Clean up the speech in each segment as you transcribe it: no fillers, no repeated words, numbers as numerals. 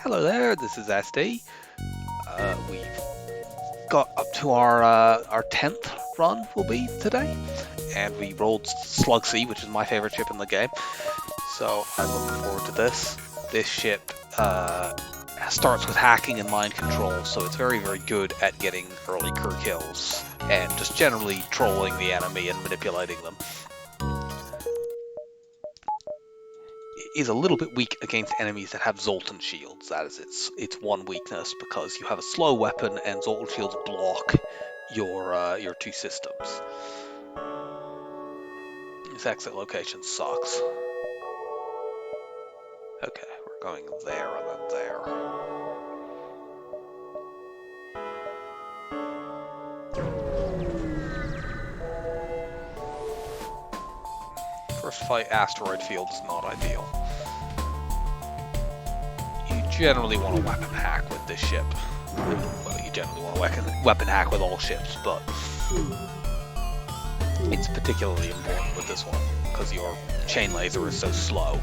Hello there, this is SD. We've got up to our 10th run will be today, and we rolled Slug C, which is my favorite ship in the game. So I'm looking forward to this. This ship starts with hacking and mind control, so it's very, very good at getting early crew kills and just generally trolling the enemy and manipulating them. Is a little bit weak against enemies that have Zoltan shields. That is its one weakness, because you have a slow weapon and Zoltan shields block your two systems. This exit location sucks. Okay, we're going there and then there. First fight, asteroid field is not ideal. You generally want to weapon hack with this ship. Well, you generally want to weapon hack with all ships, but it's particularly important with this one because your chain laser is so slow.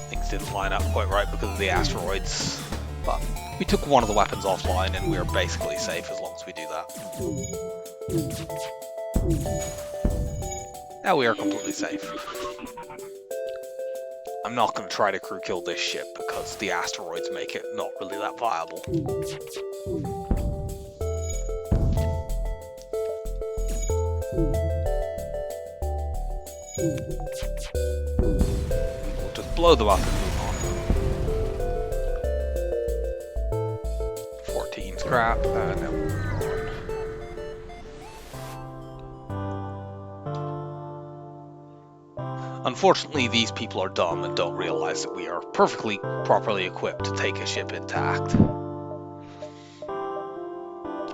Things didn't line up quite right because of the asteroids, but we took one of the weapons offline and we're basically safe as long as we do that. Now we are completely safe. I'm not going to try to crew kill this ship because the asteroids make it not really that viable. We'll just blow them up and move on. 14 scrap, now we're on. Unfortunately, these people are dumb and don't realize that we are perfectly properly equipped to take a ship intact.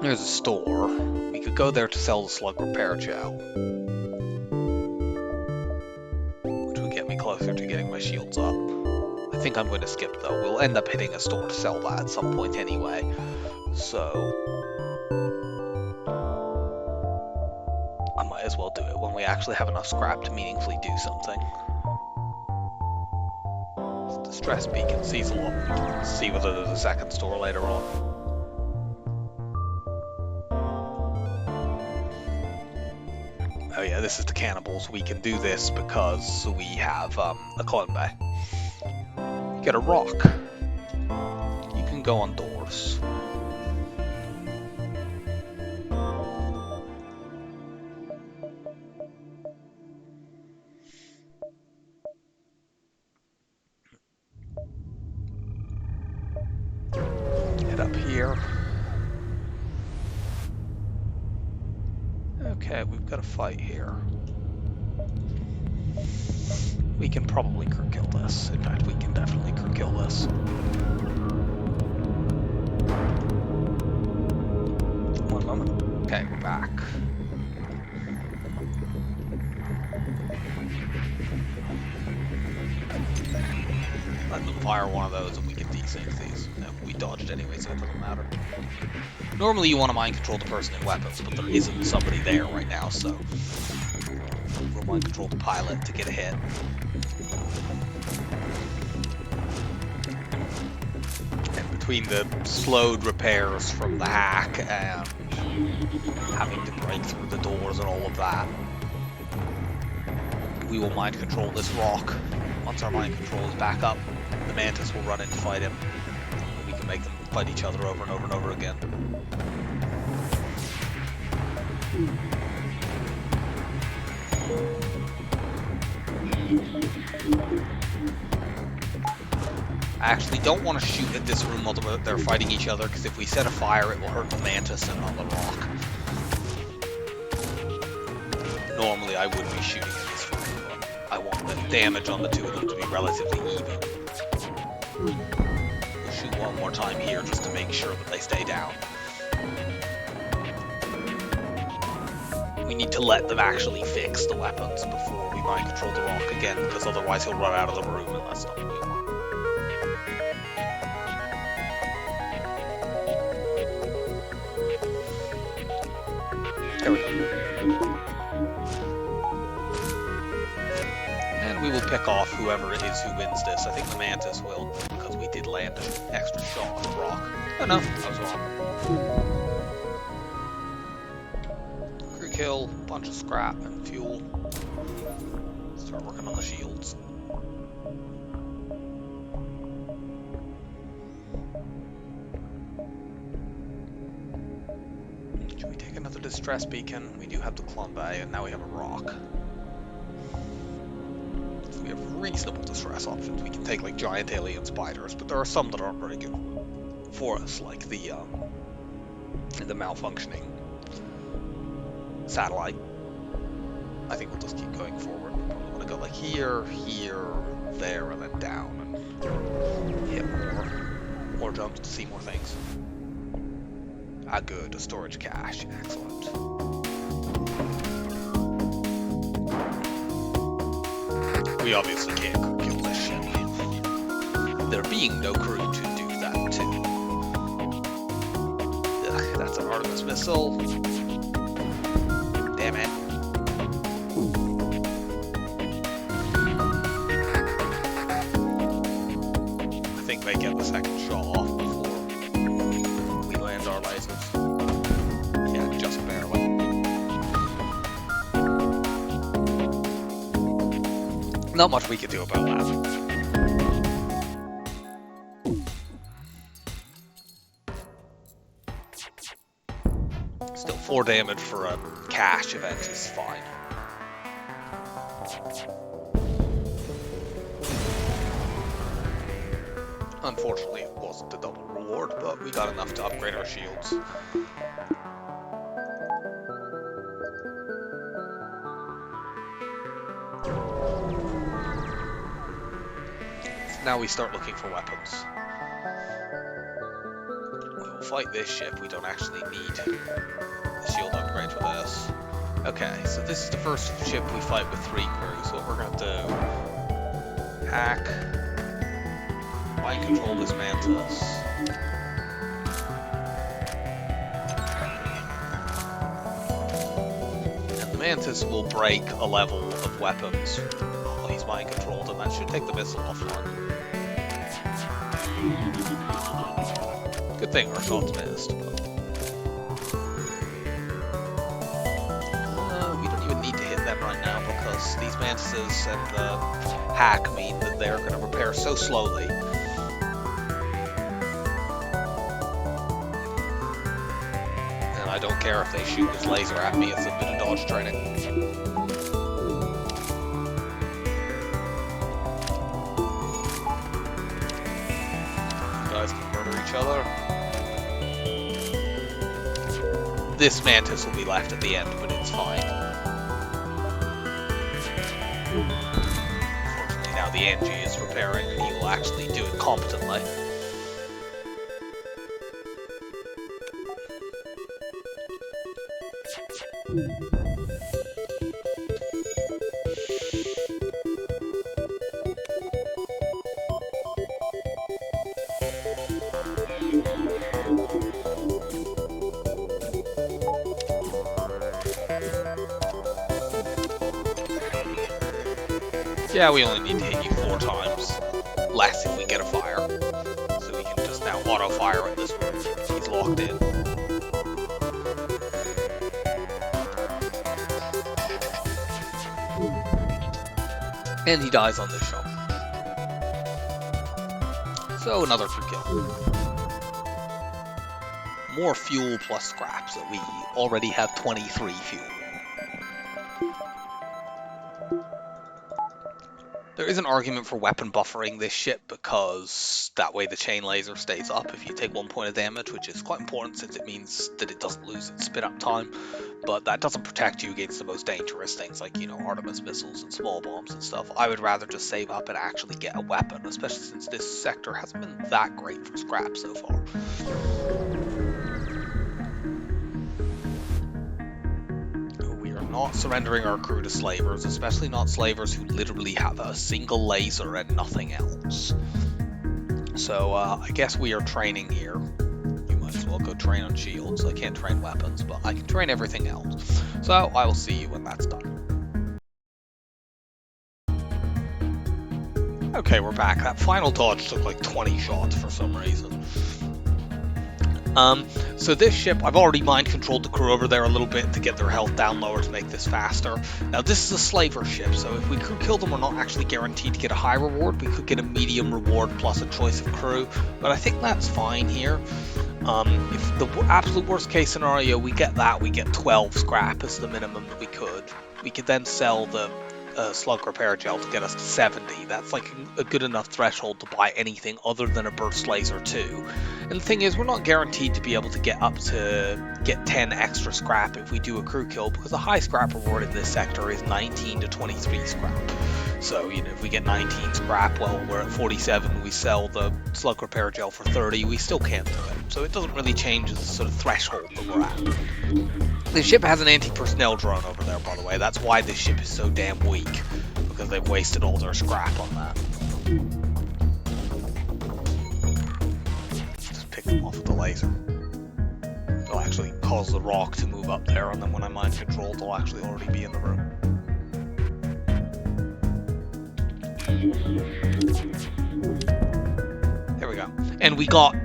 There's a store. We could go there to sell the slug repair chow, which would get me closer to getting my shields up. I think I'm going to skip though. We'll end up hitting a store to sell that at some point anyway, so I might as well do it when we actually have enough scrap to meaningfully do something. Distress beacon sees a lot. We can see whether there's a second store later on. Oh yeah, this is the cannibals. We can do this because we have a clone bay. You get a rock. You can go on doors. Head up here. Okay, we've got a fight here. We can probably crew kill this. In fact, we can definitely crew kill this. One moment. Okay, we're back. Let them fire one of those and we can desync these. No, we dodged anyway, so it doesn't matter. Normally you want to mind control the person in weapons, but there isn't somebody there right now, so we'll mind control the pilot to get a hit. And between the slowed repairs from the hack and having to break through the doors and all of that, we will mind control this rock. Once our mind control is back up, the Mantis will run in to fight him. And we can make them fight each other over and over and over again. I actually don't want to shoot at this room while they're fighting each other, because if we set a fire, it will hurt the Mantis and not the rock. Normally I would be shooting at this room, but I want the damage on the two of them to be relatively even. We'll shoot one more time here just to make sure that they stay down. We need to let them actually fix the weapons before we mind control the rock again, because otherwise he'll run out of the room and that's not what we want. There we go. And we will pick off whoever it is who wins this. I think the Mantis will, because we did land an extra shot on the rock. Oh no, I was wrong. Crew kill, bunch of scrap and fuel. Start working on the shields. Should we take another distress beacon? We do have the Clumbe, and now we have a rock. So we have reasonable distress options. We can take like giant alien spiders, but there are some that aren't very good for us, like the malfunctioning satellite. I think we'll just keep going forward. We're probably going to go like here, here, there, and then down, and hit more jumps to see more things. Ah, good, a storage cache, excellent. We obviously can't crew kill this ship. There being no crew to do that too. Ugh, that's an Artemis missile. Damn it. I think they get the second shot off before we land our lasers. Yeah, just barely. Not much we can do about that. Still 4 damage for a cache event is fine. Unfortunately, it wasn't a double reward, but we got enough to upgrade our shields. Now we start looking for weapons. We will fight this ship. We don't actually need the shield upgrade for this. Okay, so this is the first ship we fight with 3 crews. So what we're going to do... hack... mind control this Mantis. And the Mantis will break a level of weapons while he's mind controlled, and that should take the missile offline. Good thing our shots missed, but... we don't even need to hit them right now, because these Mantises and the hack mean that they're going to repair so slowly. And I don't care if they shoot his laser at me, it's a bit of dodge training. Each other. This Mantis will be left at the end, but it's fine. Unfortunately, now the NG is repairing, and he will actually do it competently. Yeah, we only need to hit you 4 times. Less if we get a fire. So we can just now auto-fire at this one. He's locked in. And he dies on this shot. So another crew kill. More fuel plus scrap, so we already have 23 fuel. There is an argument for weapon buffering this ship, because that way the chain laser stays up if you take 1 point of damage, which is quite important since it means that it doesn't lose its spin up time. But that doesn't protect you against the most dangerous things like, you know, Artemis missiles and small bombs and stuff. I would rather just save up and actually get a weapon, especially since this sector hasn't been that great for scrap so far. Not surrendering our crew to slavers, especially not slavers who literally have a single laser and nothing else. So I guess we are training here, you might might as well go train on shields. I can't train weapons, but I can train everything else. So I will see you when that's done. Okay, we're back. That final dodge took like 20 shots for some reason. So this ship, I've already mind-controlled the crew over there a little bit to get their health down lower to make this faster. Now this is a slaver ship, so if we crew kill them, we're not actually guaranteed to get a high reward. We could get a medium reward plus a choice of crew, but I think that's fine here. If the absolute worst case scenario, we get that, we get 12 scrap as the minimum that we could. We could then sell the slug repair gel to get us to 70. That's like a good enough threshold to buy anything other than a burst laser 2. And the thing is, we're not guaranteed to be able to get 10 extra scrap if we do a crew kill, because the high scrap reward in this sector is 19 to 23 scrap. So, you know, if we get 19 scrap, well, we're at 47, we sell the slug repair gel for 30, we still can't do it. So it doesn't really change the sort of threshold that we're at. The ship has an anti-personnel drone over there, by the way. That's why this ship is so damn weak, because they've wasted all their scrap on that. Just pick them off with the laser. It'll actually cause the rock to move up there, and then when I mind control, they'll actually already be in the room. There we go. And we got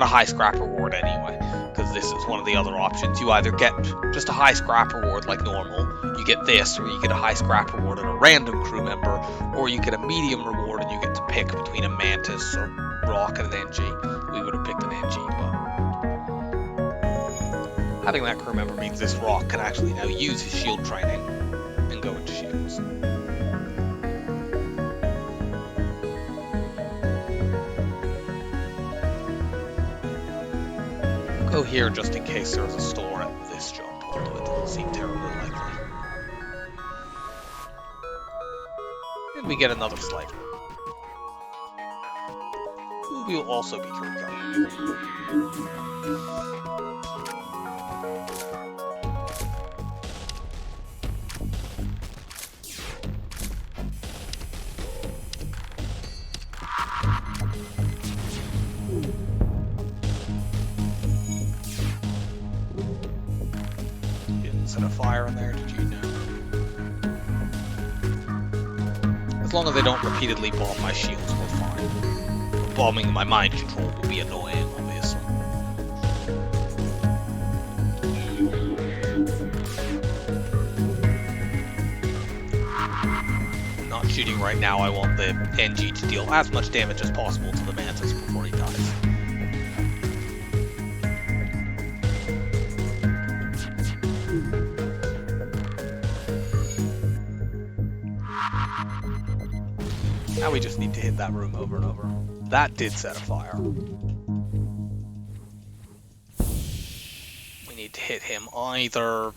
a high scrap reward anyway, because this is one of the other options. You either get just a high scrap reward like normal, you get this, or you get a high scrap reward and a random crew member, or you get a medium reward and you get to pick between a mantis or rock and an NG. We would have picked an NG, but having that crew member means this rock can actually now use his shield training and go into shields. Go here just in case there's a store at this jump, although it doesn't seem terribly likely. And we get another slaver, who will also be crew killing. Set a fire in there, did you know? As long as they don't repeatedly bomb my shields, we're fine. Bombing my mind control will be annoying, obviously. I'm not shooting right now, I want the NG to deal as much damage as possible to the Mantis before he dies. Now we just need to hit that room over and over. That did set a fire. We need to hit him either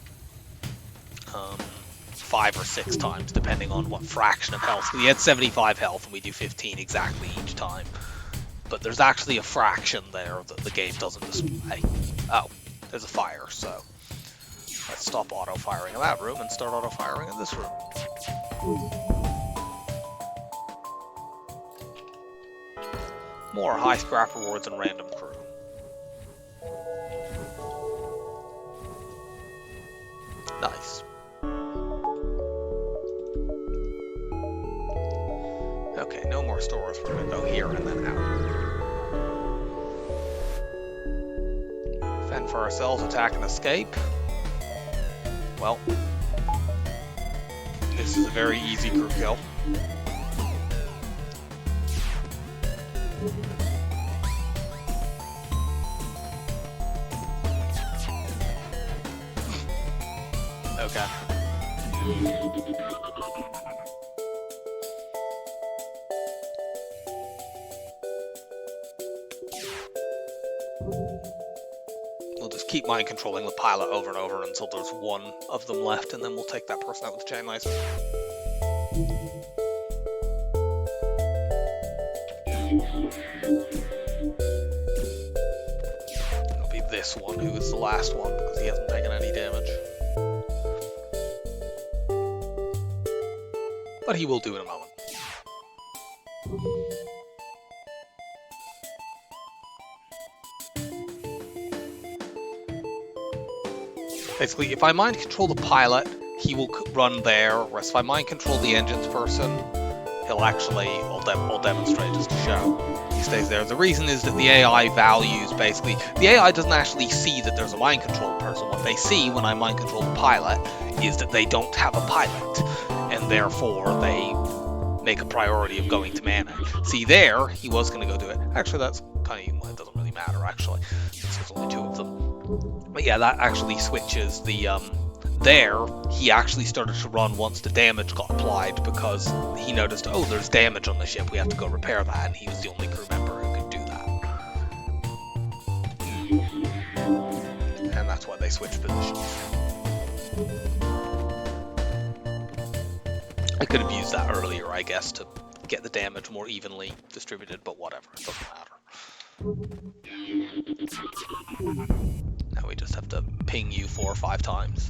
5 or 6 times, depending on what fraction of health. He had 75 health, and we do 15 exactly each time. But there's actually a fraction there that the game doesn't display. Oh, there's a fire, so let's stop auto-firing in that room and start auto-firing in this room. More high scrap rewards and random crew. Nice. Okay, no more stores. We're gonna go here and then out. Fend for ourselves, attack and escape. Well, this is a very easy crew kill. Okay. We'll just keep mind controlling the pilot over and over until there's one of them left, and then we'll take that person out with the chain laser. It'll be this one who is the last one because he hasn't taken any damage. But he will do in a moment. basically, if I mind control the pilot, he will run there, whereas if I mind control the engines person, he'll actually, I'll demonstrate just to show. He stays there. The reason is that the AI values, basically, the AI doesn't actually see that there's a mind control person. What they see when I mind control the pilot is that they don't have a pilot, and therefore they make a priority of going to man it. See there, he was going to go do it. Actually, that's kind of, it doesn't really matter, actually, since there's only 2 of them. But yeah, that actually switches the, there, he actually started to run once the damage got applied because he noticed, oh, there's damage on the ship, we have to go repair that, and he was the only crew member who could do that. And that's why they switched positions. I could have used that earlier, I guess, to get the damage more evenly distributed, but whatever, it doesn't matter. Now we just have to ping you 4 or 5 times.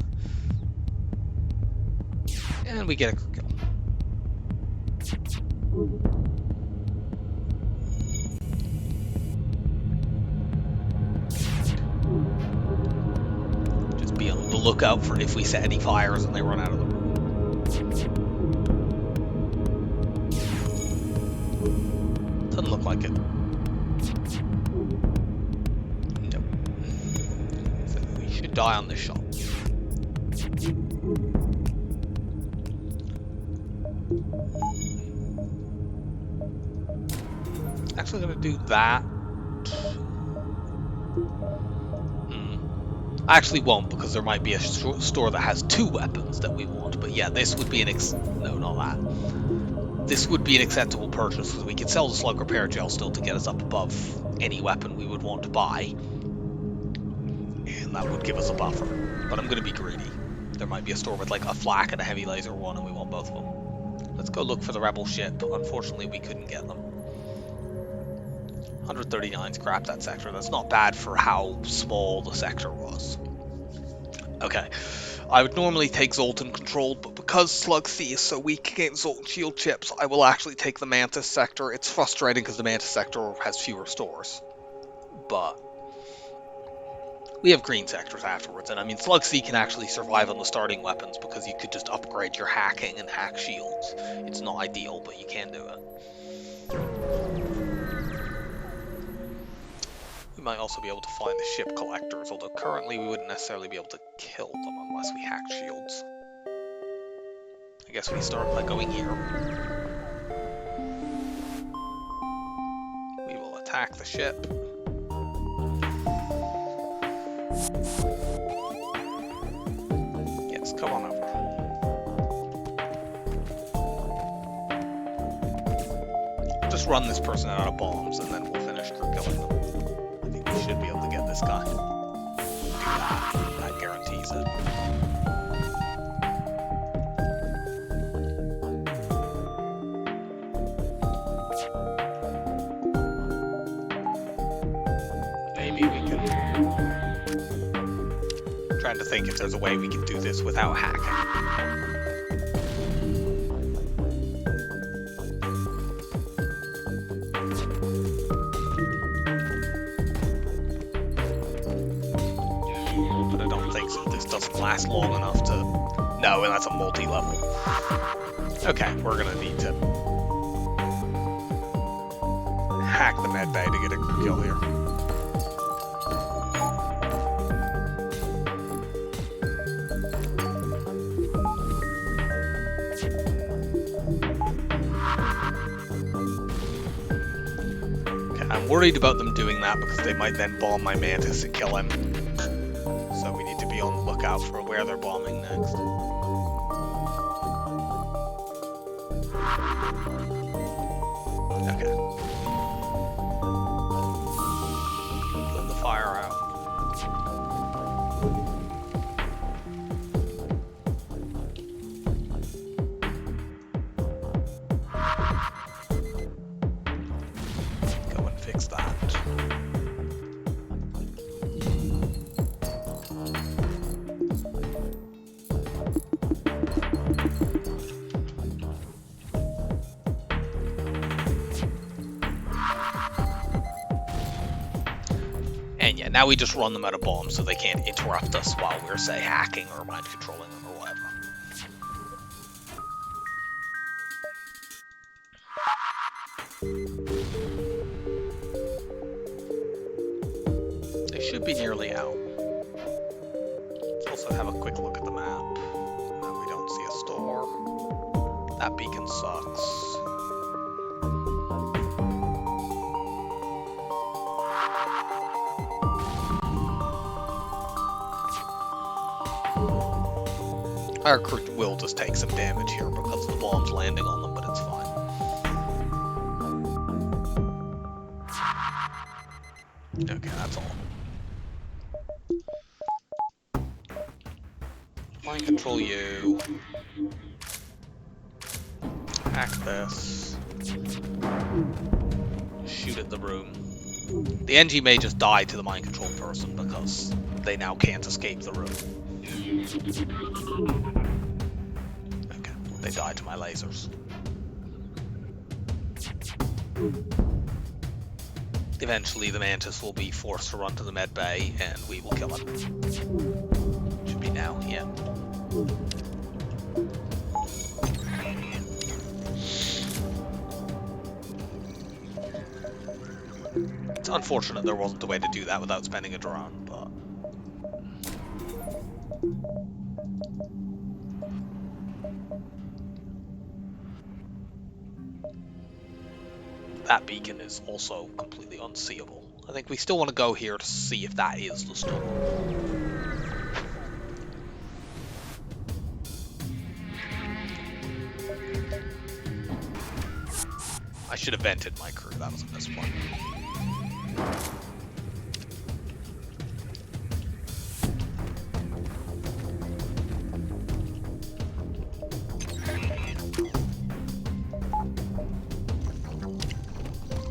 And we get a kill. Just be on the lookout for if we set any fires and they run out of the room. Doesn't look like it. Nope. So we should die on this shot. Actually gonna do that. I actually won't, because there might be a store that has 2 weapons that we want. But yeah, this would be an no, not that. This would be an acceptable purchase, because we could sell the slug repair gel still to get us up above any weapon we would want to buy, and that would give us a buffer. But I'm gonna be greedy. There might be a store with like a flak and a heavy laser one, and we want both of them. Let's go look for the rebel ship. Unfortunately, we couldn't get them. 139 scrap that sector. That's not bad for how small the sector was. Okay, I would normally take Zoltan controlled, but because Slug C is so weak against Zoltan shield chips, I will actually take the Mantis sector. It's frustrating because the Mantis sector has fewer stores, but we have green sectors afterwards. And I mean, Slug C can actually survive on the starting weapons because you could just upgrade your hacking and hack shields. It's not ideal, but you can do it. We might also be able to find the ship collectors, although currently we wouldn't necessarily be able to kill them unless we hacked shields. I guess we start by going here. We will attack the ship. Yes, come on over. Just run this person out of bombs and then we'll finish crew killing them. We should be able to get this guy. That guarantees it. Maybe we can... I'm trying to think if there's a way we can do this without hacking. Last long enough to... No, and that's a multi-level. Okay, we're gonna need to hack the med bay to get a kill here. Okay, I'm worried about them doing that because they might then bomb my Mantis and kill him. So we need to be on the lookout for where they're bombing next. Okay. Put the fire out. Go and fix that. now we just run them out of bombs so they can't interrupt us while we're, say, hacking or mind controlling them or whatever. They should be nearly out. Let's also have a quick look at the map. No, we don't see a store. That beacon sucks. Our crew will just take some damage here because the bomb's landing on them, but it's fine. Okay, that's all. Mind control you. Hack this. Shoot at the room. The NG may just die to the mind control person because they now can't escape the room. Okay, they died to my lasers. Eventually the Mantis will be forced to run to the med bay and we will kill him. Should be now, yeah. It's unfortunate there wasn't a way to do that without spending a drone, but... that beacon is also completely unseeable. I think we still want to go here to see if that is the storm. I should have vented my crew, that was a misplay.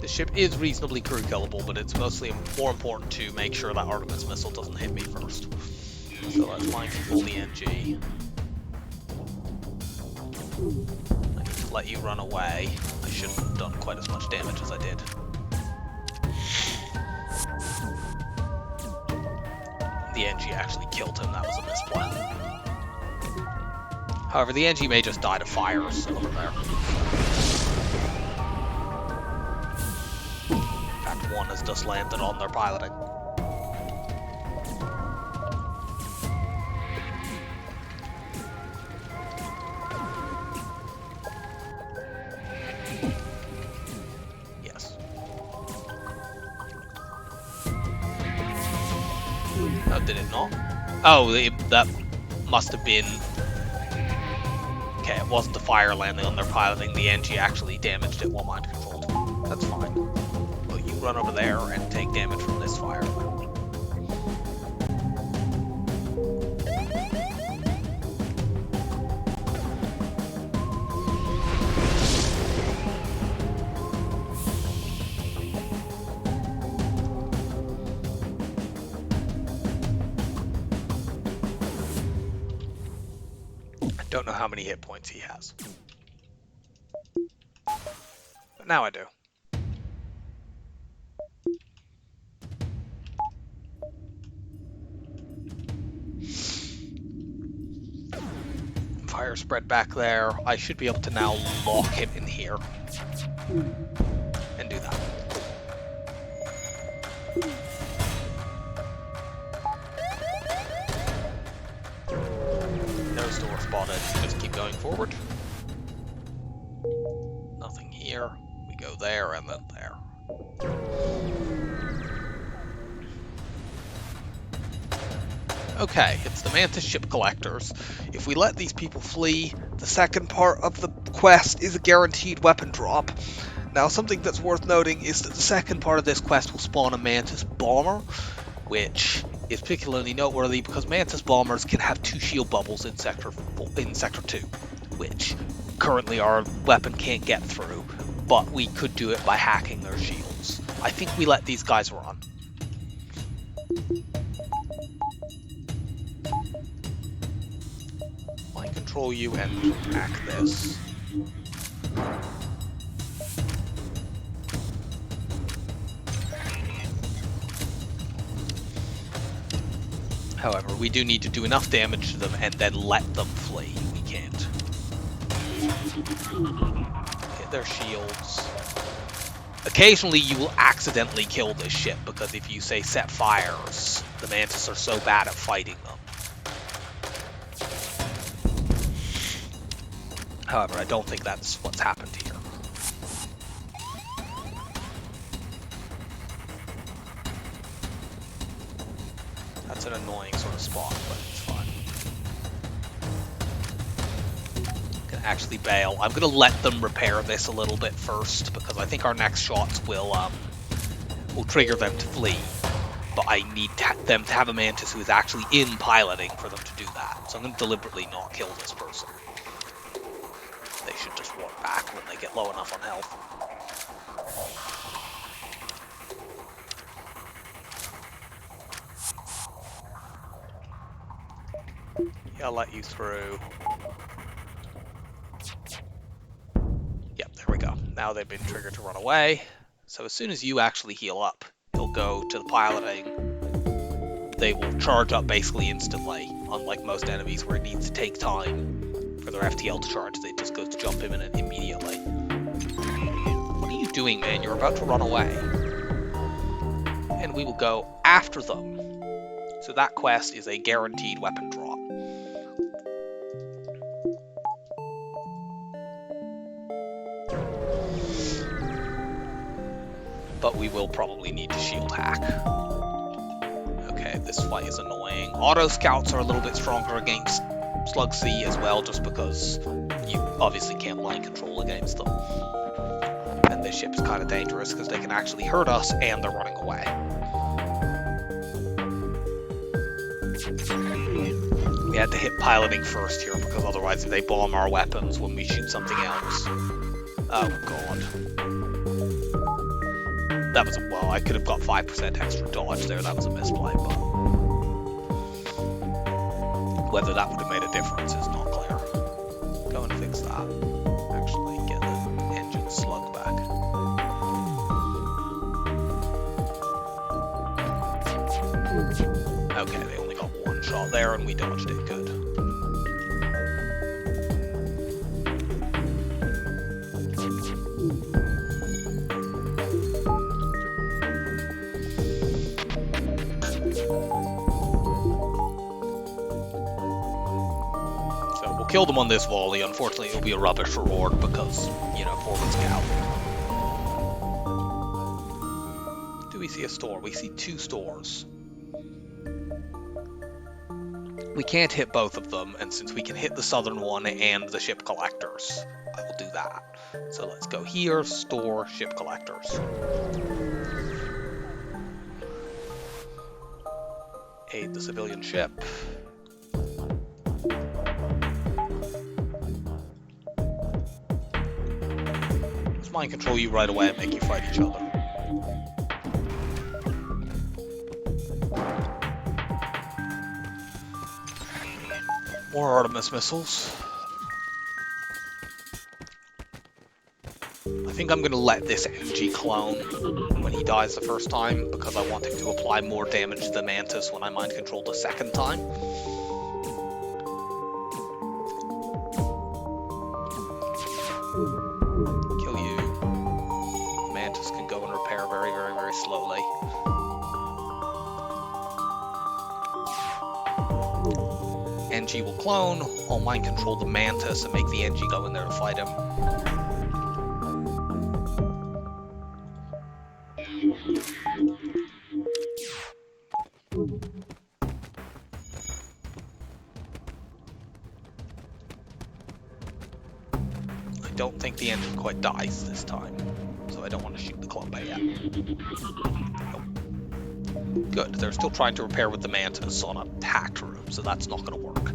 The ship is reasonably crew killable, but it's mostly more important to make sure that Artemis missile doesn't hit me first. So let's mind control the NG. I need to let you run away. I shouldn't have done quite as much damage as I did. The NG actually killed him, that was a misplay. However, the NG may just die to fires over there. In fact, one has just landed on their piloting. Oh, did it not? Oh, that must have been... Okay, it wasn't the fire landing on their piloting. The NG actually damaged it while mind controlled. That's fine. Well, you run over there and take damage from this fire. Don't know how many hit points he has. But now I do. Fire spread back there. I should be able to now lock him in here. And do that. Door spotted. Just keep going forward. Nothing here. We go there and then there. Okay, it's the Mantis ship collectors. If we let these people flee, the second part of the quest is a guaranteed weapon drop. Now, something that's worth noting is that the second part of this quest will spawn a Mantis bomber, which is particularly noteworthy because Mantis bombers can have 2 shield bubbles in Sector 2, which currently our weapon can't get through, but we could do it by hacking their shields. I think we let these guys run. Mind control you and hack this. However, we do need to do enough damage to them and then let them flee. We can't hit their shields. Occasionally you will accidentally kill this ship, because if you, say, set fires, the Mantis are so bad at fighting them. However, I don't think that's what's happened here. That's an annoying sort of spot, but it's fine. Can actually bail. I'm gonna let them repair this a little bit first, because I think our next shots will trigger them to flee. But I need them to have a Mantis who is actually in piloting for them to do that. So I'm gonna deliberately not kill this person. They should just walk back when they get low enough on health. Yeah, I'll let you through. Yep, there we go. Now they've been triggered to run away. So as soon as you actually heal up, you'll go to the piloting. They will charge up basically instantly, unlike most enemies where it needs to take time for their FTL to charge. They just go to jump him in it immediately. What are you doing, man? You're about to run away. And we will go after them. So that quest is a guaranteed weapon drop. But we will probably need to shield hack. Okay, this fight is annoying. Auto scouts are a little bit stronger against Slug C as well, just because you obviously can't mind control against them. And this ship is kind of dangerous because they can actually hurt us and they're running away. We had to hit piloting first here, because otherwise if they bomb our weapons when we shoot something else. Oh god. That was well, I could have got 5% extra dodge there, that was a misplay, but whether that would have made a difference is not clear. Go and fix that. Actually get the engine slug back. Okay, they only got one shot there and we dodged it, good. Kill them on this volley. Unfortunately, it'll be a rubbish reward because, you know, forward scout. Do we see a store? We see two stores. We can't hit both of them, and since we can hit the southern one and the ship collectors, I will do that. So let's go here, store, ship collectors. Aid the civilian ship. Mind control you right away and make you fight each other. More Artemis missiles. I think I'm going to let this MG clone when he dies the first time, because I want him to apply more damage to the Mantis when I mind control the second time. Slowly. NG will clone, I'll mind control the Mantis and make the NG go in there to fight him. I don't think the engine quite dies this time, so I don't want to shoot the clone bay yet. Nope. Good, they're still trying to repair with the Mantis on a hacked room, so that's not going to work.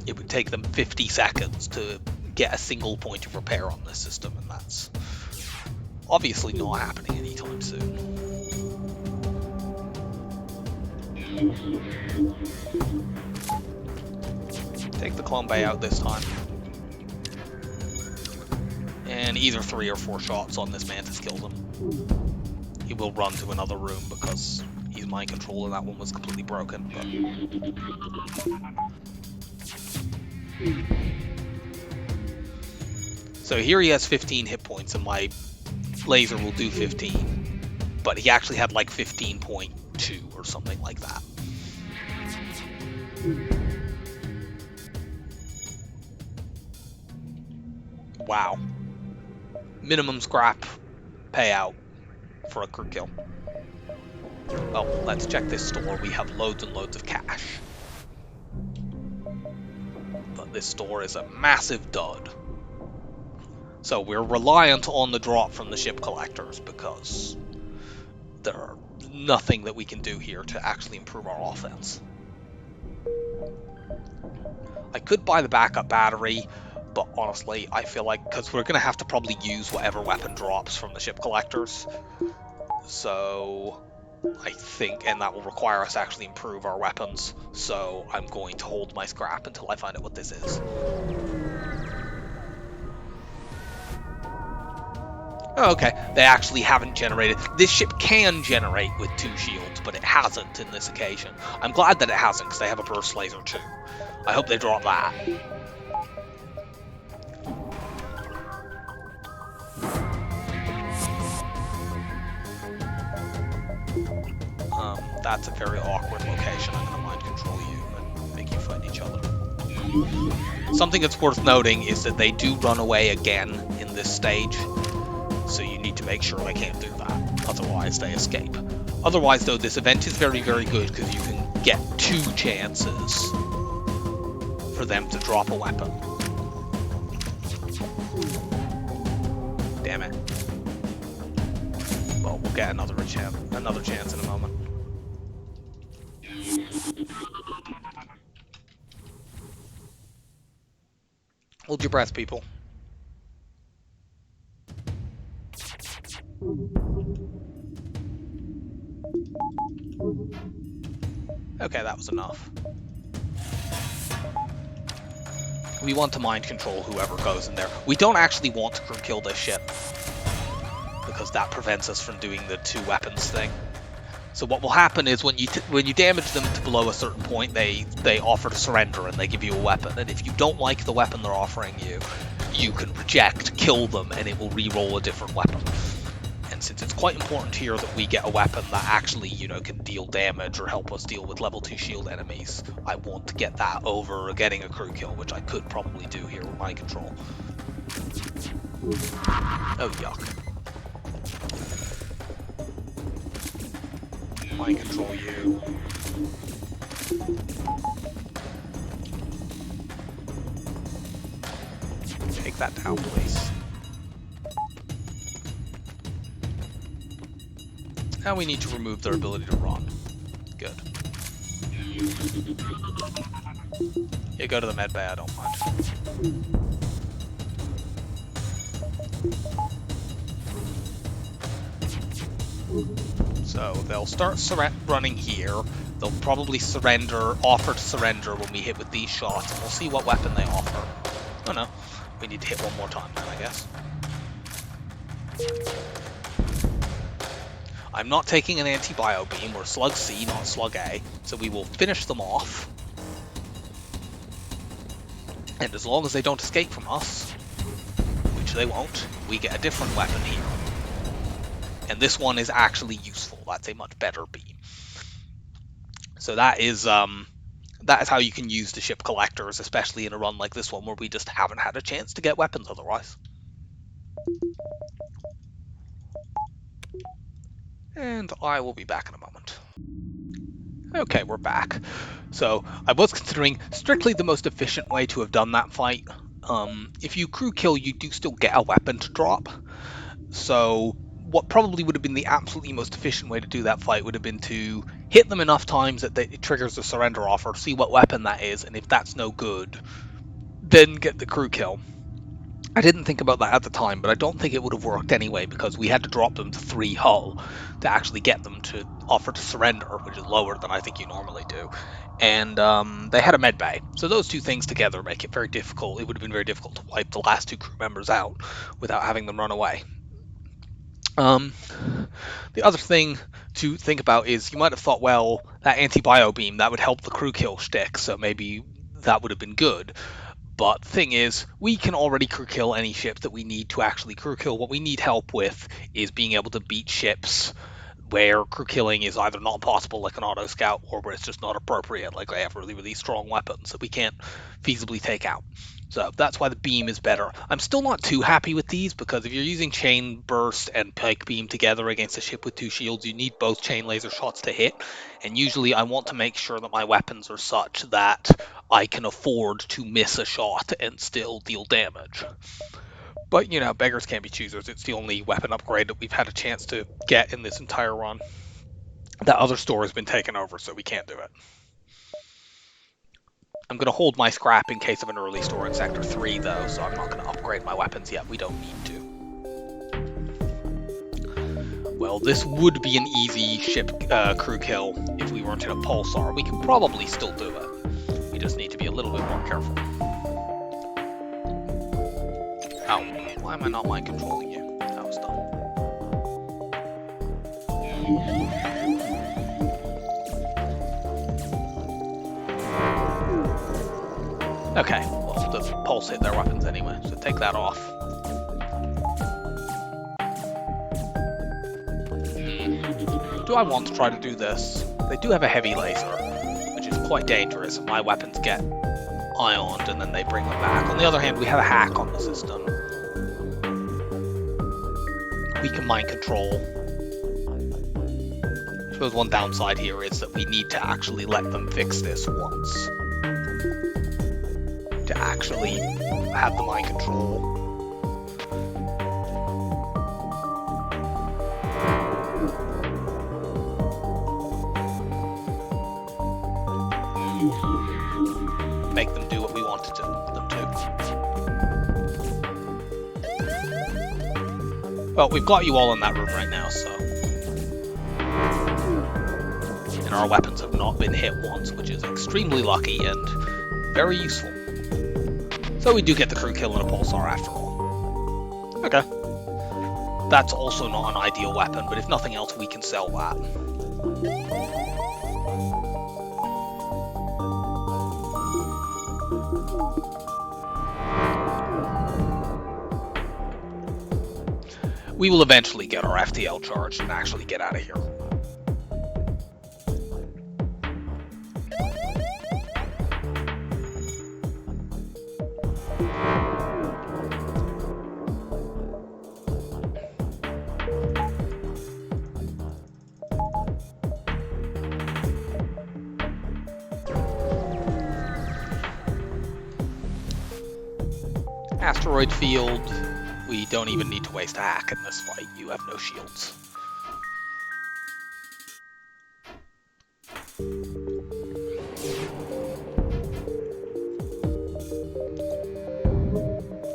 It would take them 50 seconds to get a single point of repair on this system, and that's obviously not happening anytime soon. Take the clone bay out this time. And either 3 or 4 shots on this Mantis killed him. he will run to another room because he's mind control and that one was completely broken. But... So here he has 15 hit points and my laser will do 15, but he actually had like 15.2 or something like that. Wow. Minimum scrap payout for a crew kill. Well, let's check this store. We have loads and loads of cash. But this store is a massive dud. So we're reliant on the drop from the ship collectors because there's nothing that we can do here to actually improve our offense. I could buy the backup battery, but honestly, I feel like, because we're going to have to probably use whatever weapon drops from the ship collectors. So I think, and that will require us to actually improve our weapons. So I'm going to hold my scrap until I find out what this is. Oh, okay, they actually haven't generated. This ship can generate with 2 shields, but it hasn't in this occasion. I'm glad that it hasn't, because they have a burst laser too. I hope they drop that. That's a very awkward location. I'm going to mind control you and make you fight each other. Something that's worth noting is that they do run away again in this stage, so you need to make sure they can't do that, otherwise they escape. Otherwise, though, this event is very, very good because you can get 2 chances for them to drop a weapon. Damn it. Well, we'll get another chance in a moment. Hold your breath, people. Okay, that was enough. We want to mind control whoever goes in there. We don't actually want to crew kill this ship, because that prevents us from doing the 2 weapons thing. So what will happen is when you damage them to below a certain point, they offer to surrender and they give you a weapon. And if you don't like the weapon they're offering you, you can reject, kill them, and it will re-roll a different weapon. And since it's quite important here that we get a weapon that actually, you know, can deal damage or help us deal with level 2 shield enemies, I want to get that over getting a crew kill, which I could probably do here with mind control. Oh, yuck. Mind control you. Take that down, please. Now we need to remove their ability to run. Good. You go to the med bay, I don't mind. So they'll start running here. They'll probably offer to surrender when we hit with these shots, and we'll see what weapon they offer. Oh no, we need to hit one more time then, I guess. I'm not taking an anti-bio beam. We're Slug C, not Slug A, so we will finish them off. And as long as they don't escape from us, which they won't, we get a different weapon here. And this one is actually useful. That's a much better beam. So that is how you can use the ship collectors, especially in a run like this one where we just haven't had a chance to get weapons otherwise. And I will be back in a moment. Okay, we're back. So I was considering strictly the most efficient way to have done that fight. If you crew kill, you do still get a weapon to drop. So what probably would have been the absolutely most efficient way to do that fight would have been to hit them enough times that it triggers the surrender offer, see what weapon that is, and if that's no good, then get the crew kill. I didn't think about that at the time, but I don't think it would have worked anyway, because we had to drop them to 3 hull to actually get them to offer to surrender, which is lower than I think you normally do. And they had a med bay. So those 2 things together make it very difficult. It would have been very difficult to wipe the last 2 crew members out without having them run away. Um, the other thing to think about is you might have thought, well, that anti-bio beam, that would help the crew kill shtick, so maybe that would have been good. But the thing is, we can already crew kill any ship that we need to actually crew kill. What we need help with is being able to beat ships where crew killing is either not possible, like an auto scout, or where it's just not appropriate, like they have really, really strong weapons that we can't feasibly take out. So that's why the beam is better. I'm still not too happy with these, because if you're using chain burst and pike beam together against a ship with 2 shields, you need both chain laser shots to hit. And usually I want to make sure that my weapons are such that I can afford to miss a shot and still deal damage. But, you know, beggars can't be choosers. It's the only weapon upgrade that we've had a chance to get in this entire run. That other store has been taken over, so we can't do it. I'm going to hold my scrap in case of an early store in Sector 3, though, so I'm not going to upgrade my weapons yet. We don't need to. Well, this would be an easy ship crew kill if we weren't in a pulsar. We can probably still do it. We just need to be a little bit more careful. Oh, why am I not mind controlling you? That was dumb. Okay, well, the pulse hit their weapons anyway, so take that off. Do I want to try to do this? They do have a heavy laser, which is quite dangerous if my weapons get ioned and then they bring them back. On the other hand, we have a hack on the system. We can mind control. I suppose one downside here is that we need to actually let them fix this once. To actually have the mind control. Make them do what we wanted them to. Well, we've got you all in that room right now, so. And our weapons have not been hit once, which is extremely lucky and very useful. So we do get the crew kill in a pulsar after all. Okay. That's also not an ideal weapon, but if nothing else, we can sell that. We will eventually get our FTL charged and actually get out of here. Asteroid field. We don't even need to waste a hack in this fight. You have no shields.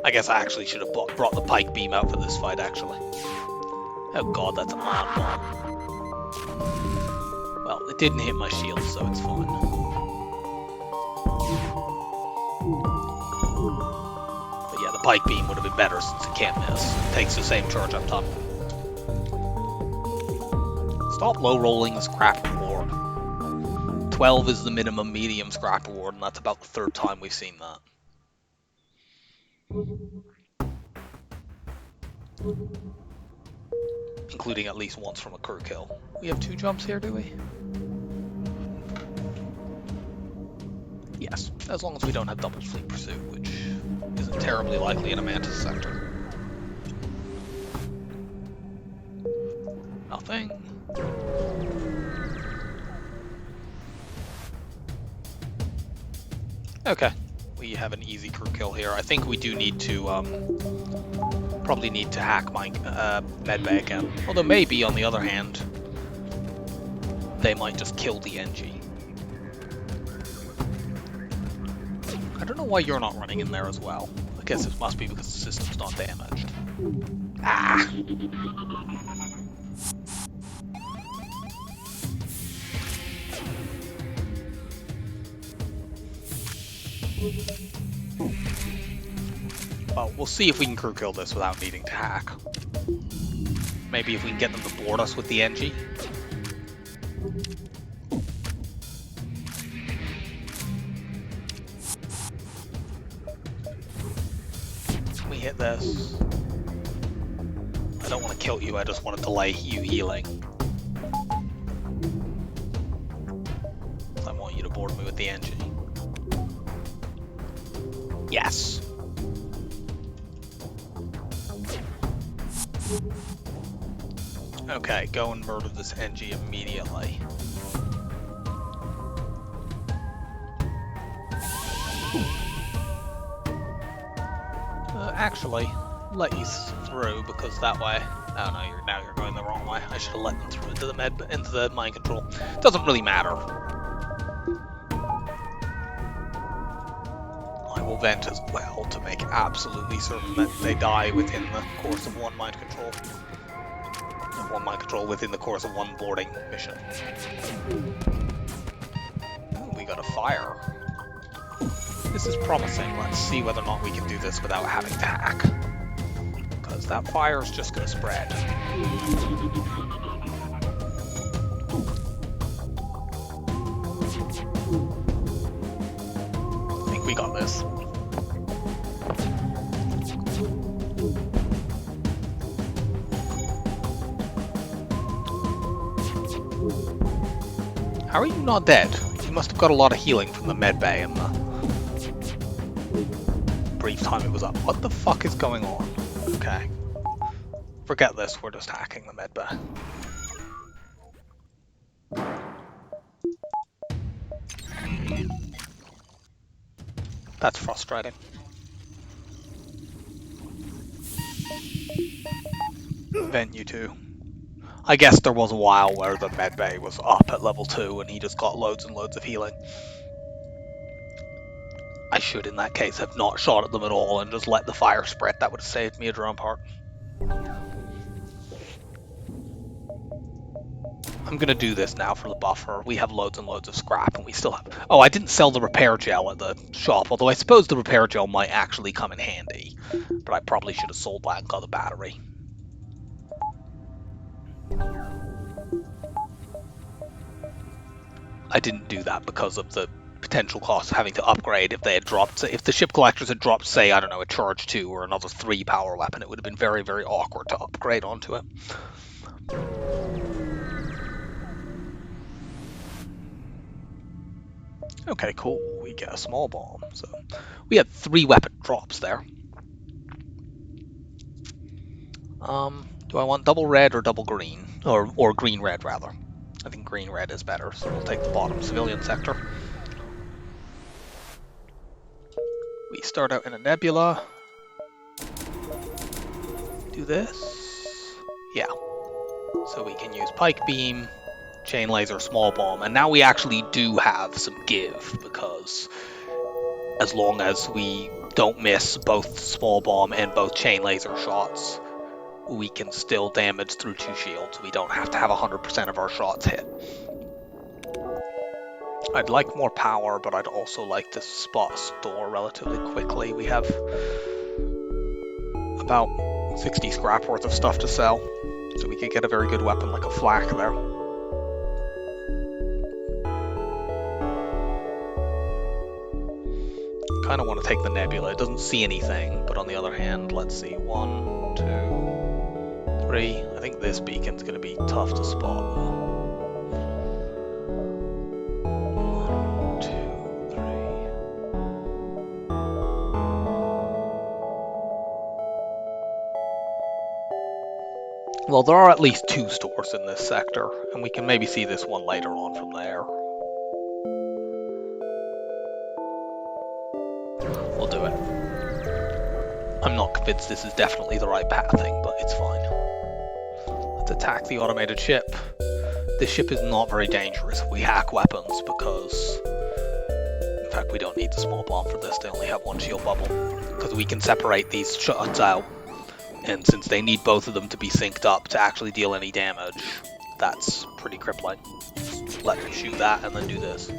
I guess I actually should have brought the pike beam out for this fight, actually. Oh god, that's an ion bomb. Well, it didn't hit my shield, so it's fine. Pike beam would have been better since it can't miss. It takes the same charge up top. Stop low rolling the scrap reward. 12 is the minimum medium scrap reward, and that's about the 3rd time we've seen that. Including at least once from a crew kill. We have 2 jumps here, do we? Yes, as long as we don't have double fleet pursuit, which isn't terribly likely in a Mantis sector. Nothing. Okay, we have an easy crew kill here. I think we do need to, probably need to hack my medbay again. Although maybe, on the other hand, they might just kill the NG. I don't know why you're not running in there as well. I guess it must be because the system's not damaged. Ah! Well, we'll see if we can crew kill this without needing to hack. Maybe if we can get them to board us with the NG. We hit this. I don't want to kill you, I just want to delay you healing. I want you to board me with the NG. Yes. Okay, go and murder this NG immediately. Actually, let you through because that way. Oh no, now you're going the wrong way. I should have let them through into the mind control. Doesn't really matter. I will vent as well to make absolutely certain that they die within the course of one mind control. One mind control within the course of one boarding mission. Ooh, we got a fire. This is promising. Let's see whether or not we can do this without having to hack. Because that fire is just going to spread. I think we got this. How are you not dead? You must have got a lot of healing from the med bay in the brief time it was up. What the fuck is going on? Okay. Forget this, we're just hacking the med bay. That's frustrating. Vent you two. I guess there was a while where the med bay was up at level 2 and he just got loads and loads of healing. I should, in that case, have not shot at them at all and just let the fire spread. That would have saved me a drone part. I'm gonna do this now for the buffer. We have loads and loads of scrap and we still have... Oh, I didn't sell the repair gel at the shop, although I suppose the repair gel might actually come in handy. But I probably should have sold that and got the battery. I didn't do that because of the potential cost of having to upgrade if they had dropped, if the ship collectors had dropped, say, I don't know, a charge 2 or another 3 power weapon, it would have been very, very awkward to upgrade onto it. Okay, cool, we get a small bomb, so we had 3 weapon drops there. Do I want double red or double green? Or green red, rather. I think green red is better, so we'll take the bottom civilian sector. We start out in a nebula. Do this. Yeah. So we can use pike beam, chain laser, small bomb, and now we actually do have some give, because as long as we don't miss both small bomb and both chain laser shots, we can still damage through 2 shields. We don't have to have 100% of our shots hit. I'd like more power, but I'd also like to spot a store relatively quickly. We have about 60 scrap worth of stuff to sell, so we could get a very good weapon like a flak there. Kind of want to take the nebula. It doesn't see anything, but on the other hand, let's see. 1, 2, 3. I think this beacon's going to be tough to spot. 1, 2, 3. Well, there are at least 2 stores in this sector, and we can maybe see this one later on from there. We'll do it. I'm not convinced this is definitely the right pathing, but it's fine. Let's attack the automated ship. This ship is not very dangerous if we hack weapons, because... In fact, we don't need the small bomb for this, they only have 1 shield bubble. Because we can separate these shots out, and since they need both of them to be synced up to actually deal any damage, that's pretty crippling. Let me shoot that and then do this.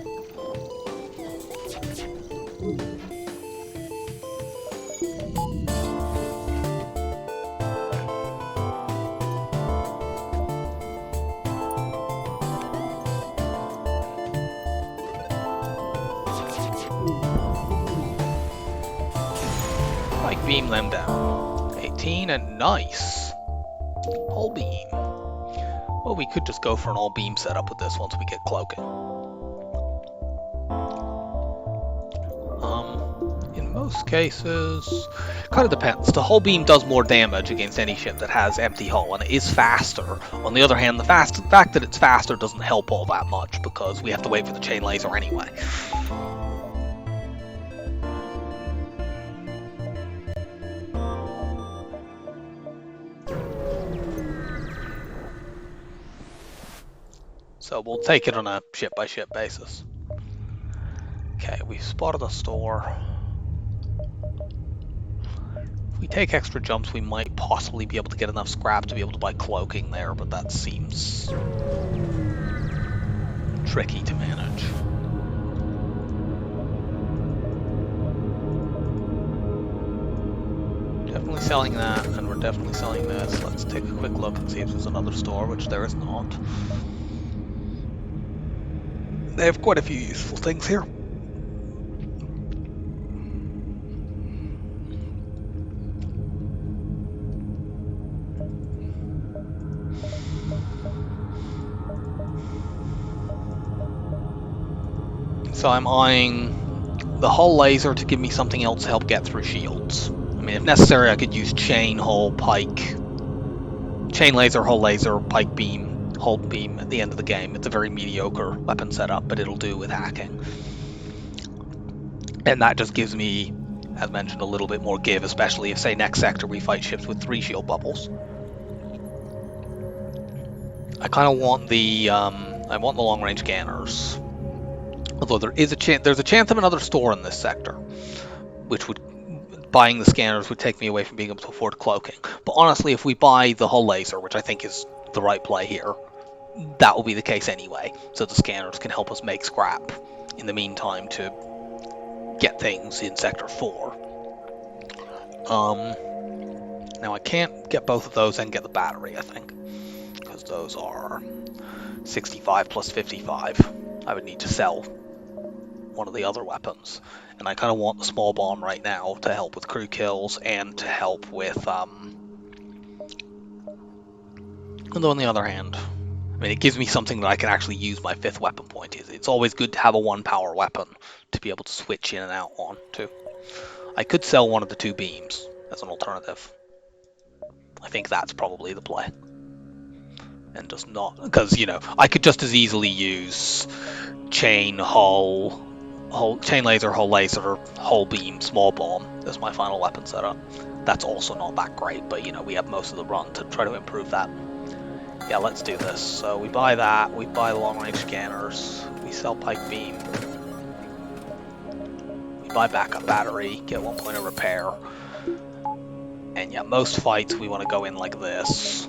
Pike beam them down. 18 and nice. All beam. Well, we could just go for an all beam setup with this once we get cloaking. In most cases, kind of depends. The hull beam does more damage against any ship that has empty hull, and it is faster. On the other hand, the fact that it's faster doesn't help all that much because we have to wait for the chain laser anyway. So we'll take it on a ship-by-ship basis. Okay, we've spotted a store. If we take extra jumps, we might possibly be able to get enough scrap to be able to buy cloaking there, but that seems tricky to manage. Definitely selling that, and we're definitely selling this. Let's take a quick look and see if there's another store, which there is not. They have quite a few useful things here. So I'm eyeing the hull laser to give me something else to help get through shields. I mean, if necessary, I could use chain, hull, pike, chain laser, hull laser, pike beam, hull beam at the end of the game. It's a very mediocre weapon setup, but it'll do with hacking. And that just gives me, as mentioned, a little bit more give, especially if, say, next sector we fight ships with 3 shield bubbles. I kind of want the long-range scanners. Although there's a chance of another store in this sector, which would, buying the scanners would take me away from being able to afford cloaking. But honestly, if we buy the hull laser, which I think is the right play here, that will be the case anyway. So the scanners can help us make scrap in the meantime to get things in Sector 4. Now I can't get both of those and get the battery, I think, because those are 65 plus 55. I would need to sell one of the other weapons, and I kind of want the small bomb right now to help with crew kills and to help with although on the other hand, I mean, it gives me something that I can actually use my 5th weapon point. It's always good to have a 1-power weapon to be able to switch in and out on too. I could sell one of the 2 beams as an alternative. I think that's probably the play, and just not, because, you know, I could just as easily use chain, chain laser, hull laser, hull beam, small bomb as my final weapon setup. That's also not that great, but, you know, we have most of the run to try to improve that. Yeah, let's do this. So we buy that, we buy the long-range scanners, we sell pike beam, we buy backup battery, get 1 point of repair, and yeah, most fights we want to go in like this.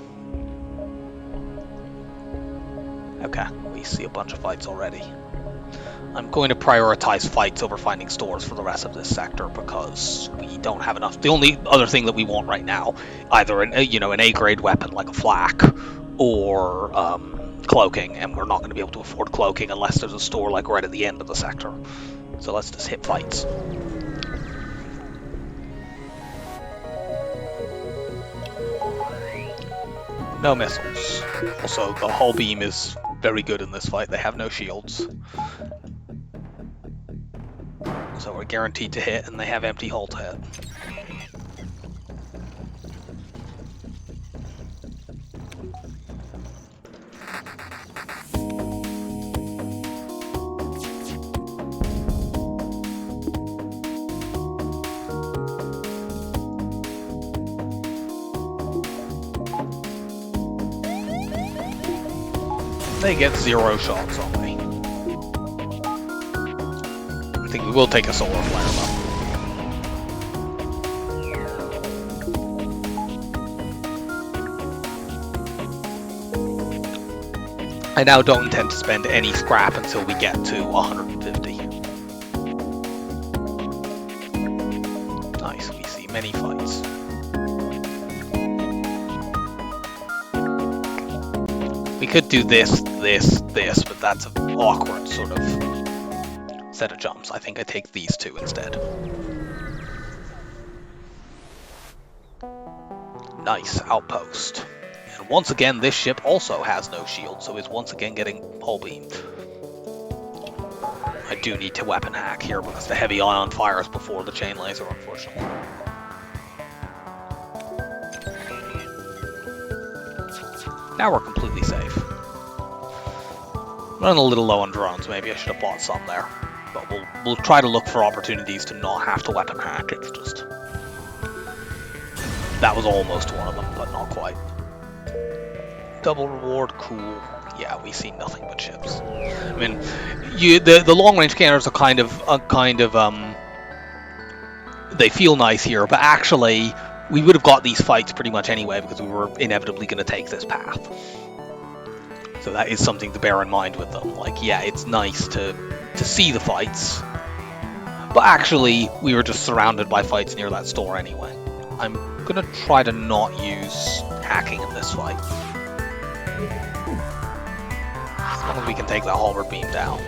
Okay, we see a bunch of fights already. I'm going to prioritize fights over finding stores for the rest of this sector because we don't have enough. The only other thing that we want right now, either an A-grade weapon like a flak or cloaking, and we're not going to be able to afford cloaking unless there's a store like right at the end of the sector. So let's just hit fights. No missiles. Also, the hull beam is very good in this fight. They have no shields. So we're guaranteed to hit, and they have empty hull to hit. They get 0 shots on me. I think we will take a solar flare though. I now don't intend to spend any scrap until we get to 150. Nice, we see many fights. We could do this, but that's an awkward sort of set of jumps. I think I take these 2 instead. Nice outpost. And once again, this ship also has no shield, so is once again getting hull beamed. I do need to weapon hack here because the heavy ion fires before the chain laser, unfortunately. Now we're completely safe. Running a little low on drones, maybe I should have bought some there. But we'll try to look for opportunities to not have to weapon hack. It's just... That was almost one of them, but not quite. Double reward, cool. Yeah, we see nothing but ships. I mean, the long range cannons are kind of they feel nice here, but actually we would have got these fights pretty much anyway because we were inevitably going to take this path. So that is something to bear in mind with them. Like, yeah, it's nice to see the fights, but actually we were just surrounded by fights near that store anyway. I'm gonna try to not use hacking in this fight. As long as we can take that halberd beam down.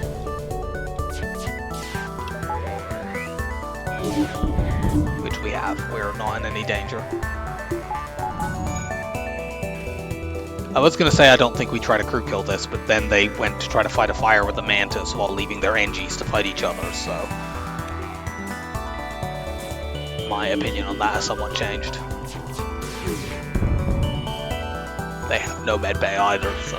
Which we have. We're not in any danger. I was going to say I don't think we try to crew kill this, but then they went to try to fight a fire with the Mantis while leaving their NGs to fight each other, so... My opinion on that has somewhat changed. They have no med bay either, so...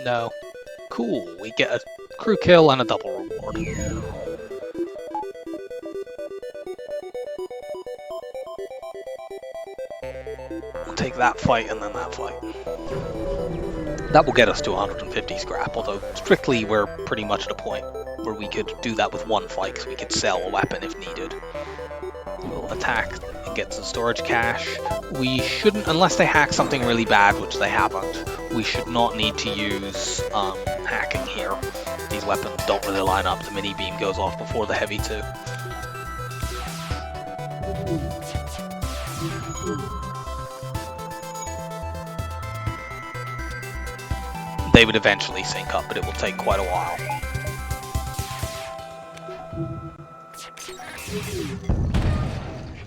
No. Cool, we get a crew kill and a double reward. We'll take that fight and then that fight. That will get us to 150 scrap, although strictly we're pretty much at a point where we could do that with one fight, because we could sell a weapon if needed. We'll attack and get some storage cache. We shouldn't, unless they hack something really bad, which they haven't, we should not need to use hacking here. These weapons don't really line up. The mini beam goes off before the heavy too. They would eventually sync up, but it will take quite a while.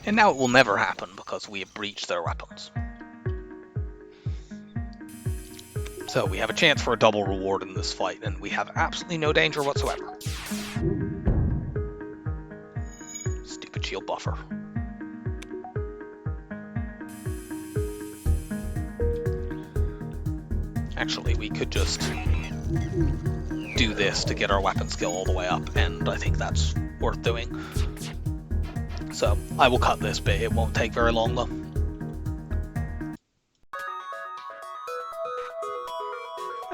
And now it will never happen because we have breached their weapons. So we have a chance for a double reward in this fight, and we have absolutely no danger whatsoever. Stupid shield buffer. Actually, we could just do this to get our weapon skill all the way up, and I think that's worth doing. So I will cut this bit, it won't take very long though.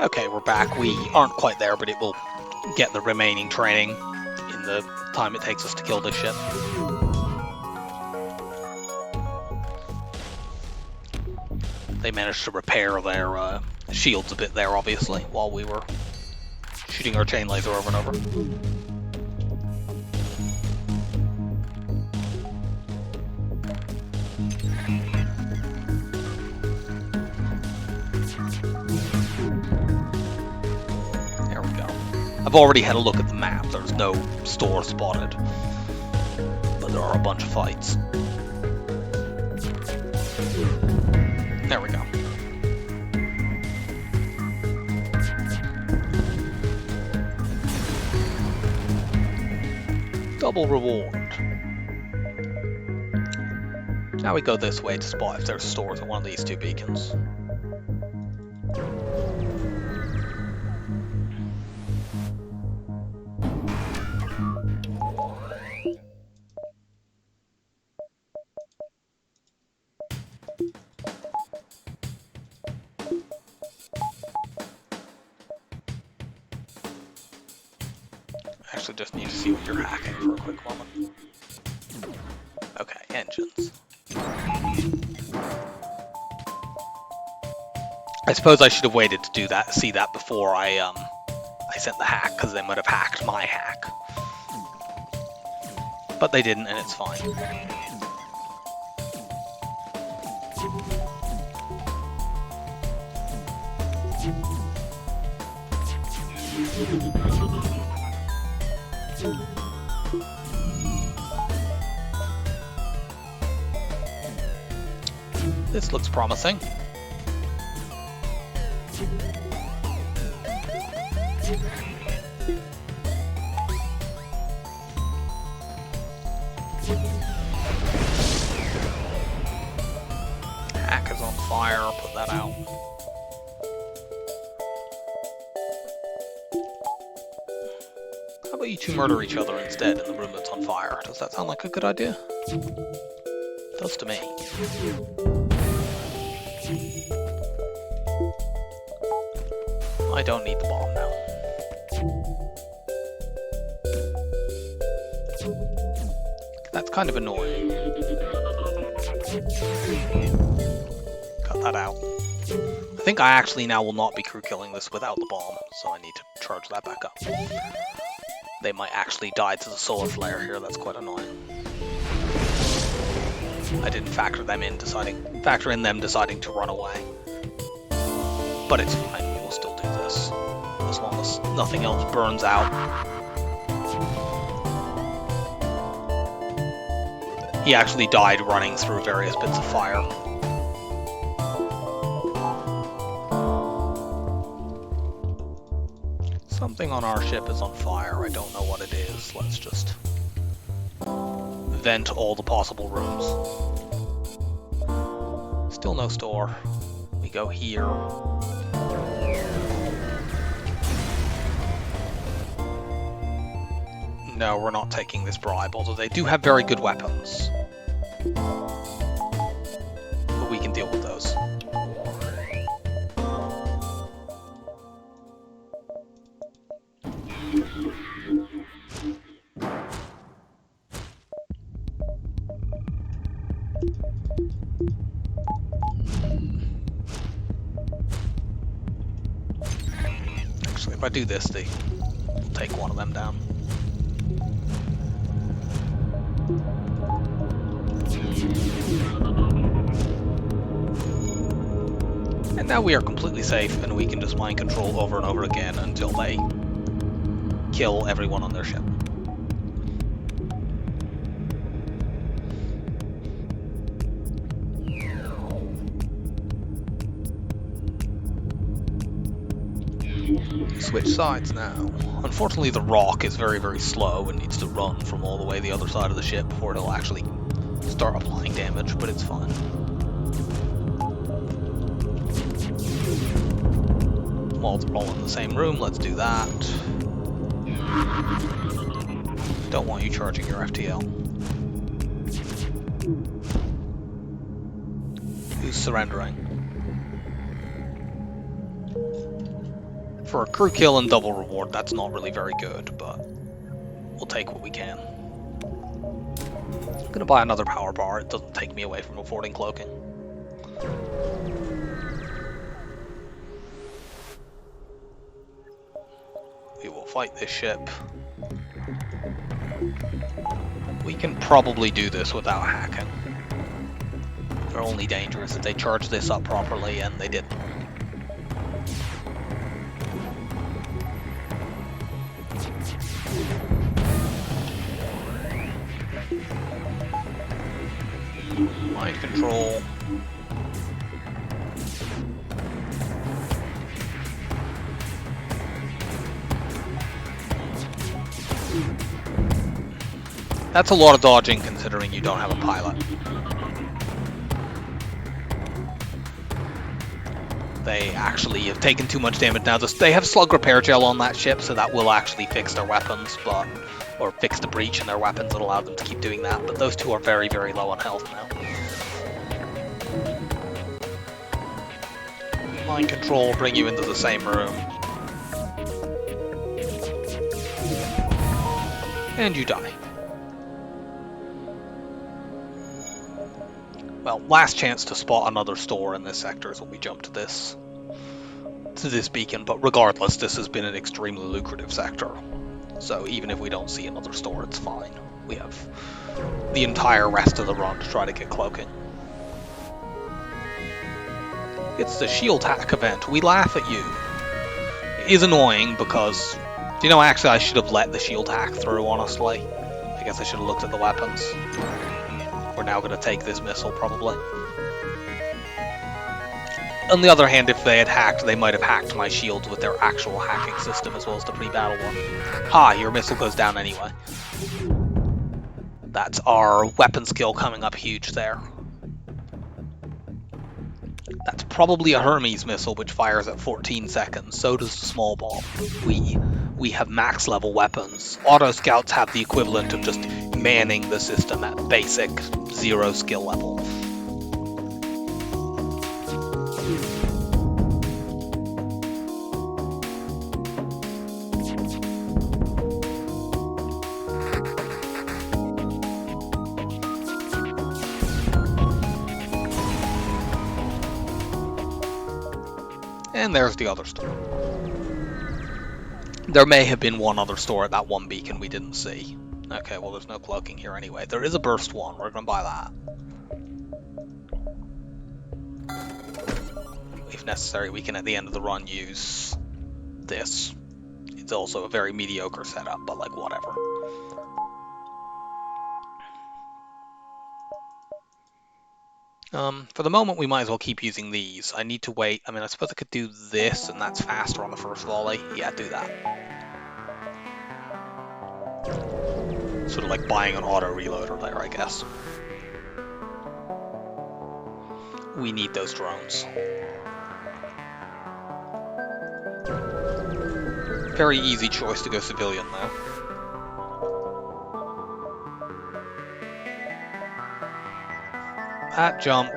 Okay, we're back. We aren't quite there, but it will get the remaining training in the time it takes us to kill this ship. They managed to repair their shields a bit there, obviously, while we were shooting our chain laser over and over. I've already had a look at the map. There's no store spotted, but there are a bunch of fights. There we go. Double reward. Now we go this way to spot if there's stores at one of these two beacons. Actually just need to see what you're hacking for a quick moment. Okay, engines. I suppose I should have waited to do that, see that before I sent the hack, because they might have hacked my hack. But they didn't, and it's fine. This looks promising. Hack is on fire, I'll put that out. How about you two murder each other instead in the room that's on fire? Does that sound like a good idea? It does to me. I don't need the bomb now. That's kind of annoying. Cut that out. I think I actually now will not be crew killing this without the bomb, so I need to charge that back up. They might actually die to the solar flare here, that's quite annoying. I didn't factor in them deciding to run away. But it's fine, we will still do this. As long as nothing else burns out. He actually died running through various bits of fire. Something on our ship is on fire, I don't know what it is. Let's just vent all the possible rooms. Still no store. We go here. No, we're not taking this bribe, although they do have very good weapons. But we can deal with those. Actually, if I do this, we'll take one of them down. And now we are completely safe, and we can just mind control over and over again until they kill everyone on their ship. Switch sides now. Unfortunately, the rock is very, very slow and needs to run from all the way the other side of the ship before it'll actually start applying damage, but it's fine. While they're all in the same room, let's do that. Don't want you charging your FTL. Who's surrendering? For a crew kill and double reward, that's not really very good, but we'll take what we can. I'm gonna buy another power bar, it doesn't take me away from affording cloaking. We will fight this ship. We can probably do this without hacking. They're only dangerous if they charge this up properly, and they didn't. Mind control. That's a lot of dodging considering you don't have a pilot. They actually have taken too much damage now. They have slug repair gel on that ship, so that will actually fix their weapons, or fix the breach in their weapons and allow them to keep doing that, but those two are very, very low on health now. Mind control will bring you into the same room. And you die. Well, last chance to spot another store in this sector is when we jump to this beacon, but regardless, this has been an extremely lucrative sector. So even if we don't see another store, it's fine. We have the entire rest of the run to try to get cloaking. It's the shield hack event. We laugh at you. It is annoying because Do you know, actually, I should have let the shield hack through, honestly. I guess I should have looked at the weapons. We're now going to take this missile, probably. On the other hand, if they had hacked, they might have hacked my shields with their actual hacking system as well as the pre-battle one. Ha! Your missile goes down anyway. That's our weapon skill coming up huge there. That's probably a Hermes missile, which fires at 14 seconds. So does the small bomb. We have max level weapons. Auto scouts have the equivalent of just manning the system at basic 0 skill level. And there's the other store. There may have been one other store at that one beacon we didn't see. Okay, well there's no cloaking here anyway. There is a burst one, we're gonna buy that. If necessary, we can at the end of the run use this. It's also a very mediocre setup, but like whatever. For the moment, we might as well keep using these. I need to wait. I mean, I suppose I could do this, and that's faster on the first volley. Yeah, do that. Sort of like buying an auto reloader there, I guess. We need those drones. Very easy choice to go civilian, though. That jump...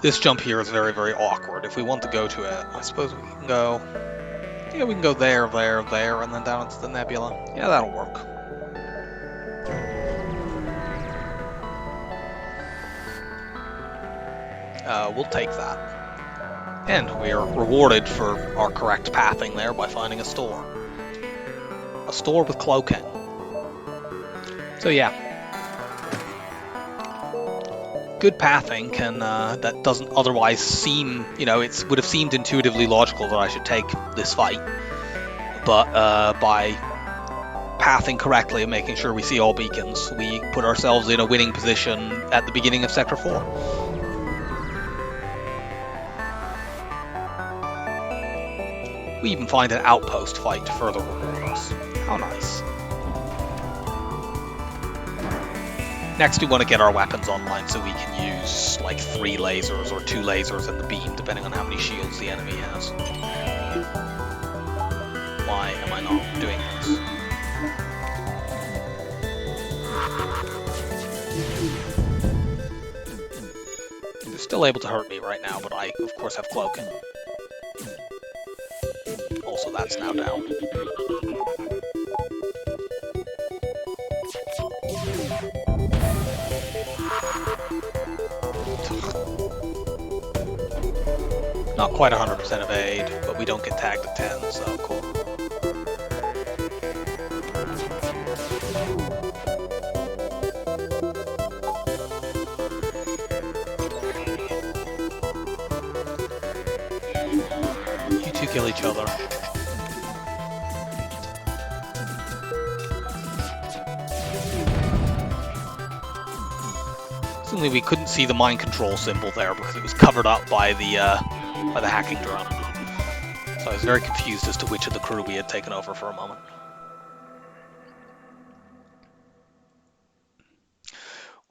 This jump here is very, very awkward. If we want to go to it, I suppose we can go... Yeah, we can go there, there, there, and then down into the nebula. Yeah, that'll work. We'll take that. And we are rewarded for our correct pathing there by finding a store. A store with cloaking. So yeah. Good pathing can, that doesn't otherwise seem, you know, it would have seemed intuitively logical that I should take this fight. But by pathing correctly and making sure we see all beacons, we put ourselves in a winning position at the beginning of Sector 4. We even find an outpost fight to further reward us. How nice. Next, we want to get our weapons online so we can use like 3 lasers or 2 lasers in the beam, depending on how many shields the enemy has. Why am I not doing this? They're still able to hurt me right now, but I, of course, have cloaking. Also, that's now down. Not quite 100% evade, but we don't get tagged at 10, so cool. You two kill each other. Certainly we couldn't see the mind control symbol there because it was covered up by the hacking drone. So I was very confused as to which of the crew we had taken over for a moment.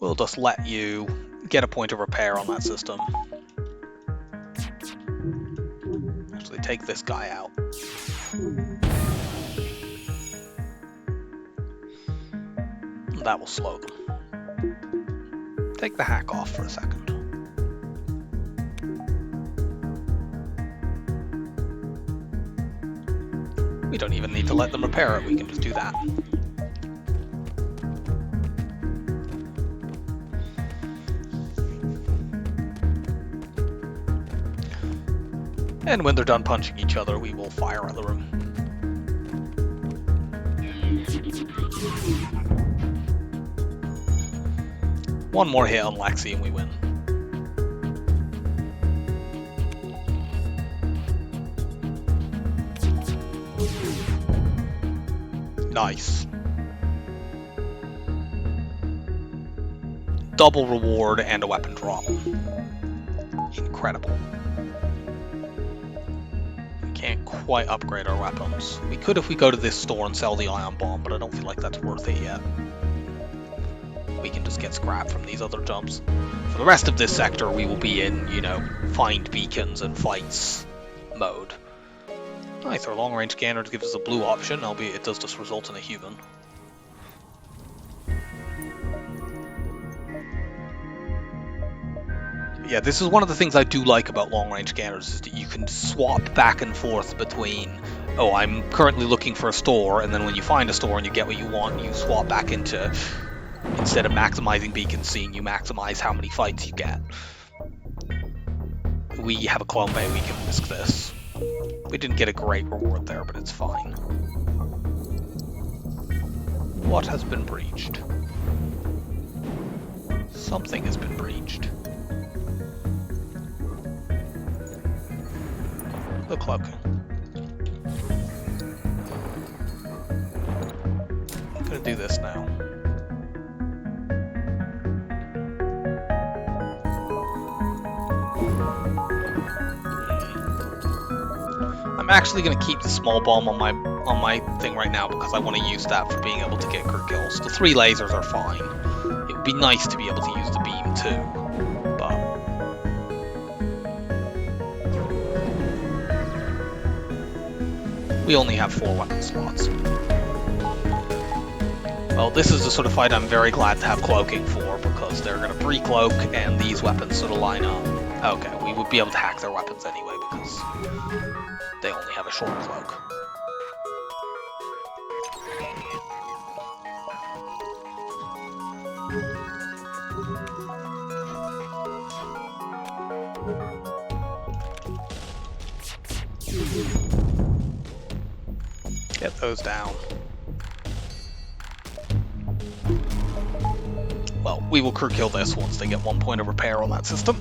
We'll just let you get a point of repair on that system. Actually, take this guy out. That will slow them. Take the hack off for a second. We don't even need to let them repair it, we can just do that. And when they're done punching each other, we will fire at the room. One more hit on Lexi and we win. Nice. Double reward and a weapon drop. Incredible. We can't quite upgrade our weapons. We could if we go to this store and sell the ion bomb, but I don't feel like that's worth it yet. We can just get scrap from these other jumps. For the rest of this sector, we will be in, you know, find beacons and fights mode. Nice, our long-range scanner gives us a blue option, albeit it does just result in a human. Yeah, this is one of the things I do like about long-range scanners, is that you can swap back and forth between, oh, I'm currently looking for a store, and then when you find a store and you get what you want, you swap back into, instead of maximizing beacon scene, you maximize how many fights you get. We have a clone bay, we can risk this. We didn't get a great reward there, but it's fine. What has been breached? Something has been breached. The cloaking. I'm gonna do this now. I'm actually gonna keep the small bomb on my thing right now because I want to use that for being able to get crit kills. The 3 lasers are fine. It would be nice to be able to use the beam too, but we only have 4 weapon slots. Well, this is the sort of fight I'm very glad to have cloaking for, because they're going to pre-cloak and these weapons sort of line up. Okay, we would be able to hack their weapons anyway because they only have a short cloak. Get those down. Well, we will crew kill this once they get 1 point of repair on that system.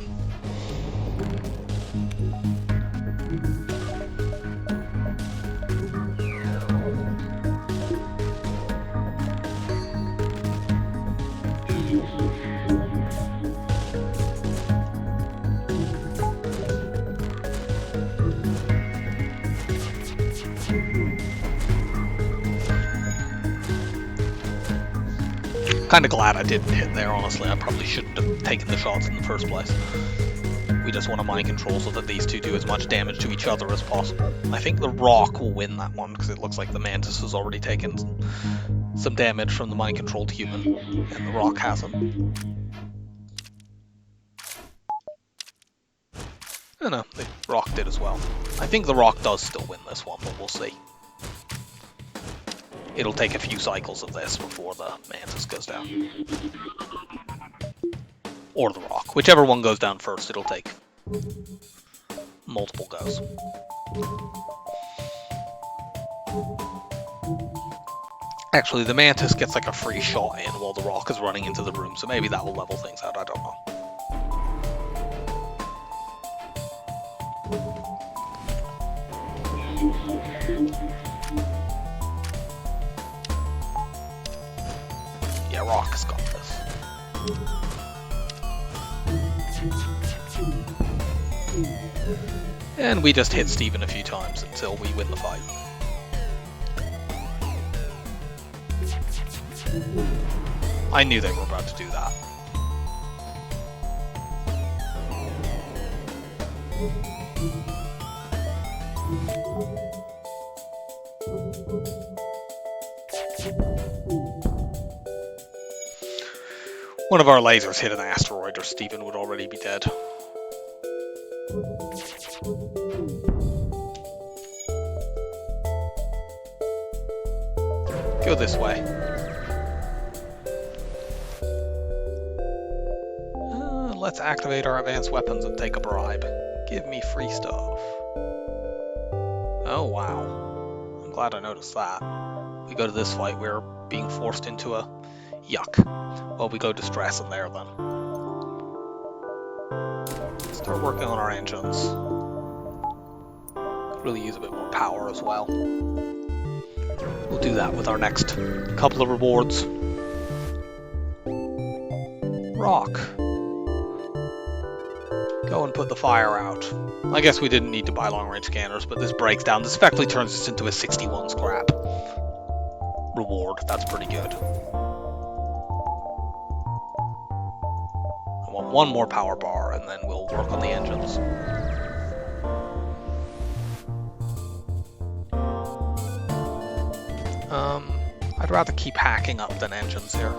Kind of glad I didn't hit there, honestly. I probably shouldn't have taken the shots in the first place. We just want to mind control so that these two do as much damage to each other as possible. I think the Rock will win that one, because it looks like the Mantis has already taken some damage from the mind-controlled human, and the Rock hasn't. Oh no, the Rock did as well. I think the Rock does still win this one, but we'll see. It'll take a few cycles of this before the Mantis goes down. Or the Rock. Whichever one goes down first, it'll take multiple goes. Actually, the Mantis gets like a free shot in while the Rock is running into the room, so maybe that will level things out, I don't know. Yeah, Rock's got this. And we just hit Steven a few times until we win the fight. I knew they were about to do that. One of our lasers hit an asteroid, or Steven would already be dead. Go this way. Let's activate our advanced weapons and take a bribe. Give me free stuff. Oh wow. I'm glad I noticed that. We go to this fight, we're being forced into a yuck. Well, we go distress in there then. Start working on our engines. Could really use a bit more power as well. We'll we'll do that with our next couple of rewards. Rock. Go and put the fire out. I guess we didn't need to buy long-range scanners, but this breaks down. This effectively turns this into a 61 scrap reward. That's pretty good. I want one more power bar, and then we'll work on the engines. I'd rather keep hacking up than engines here.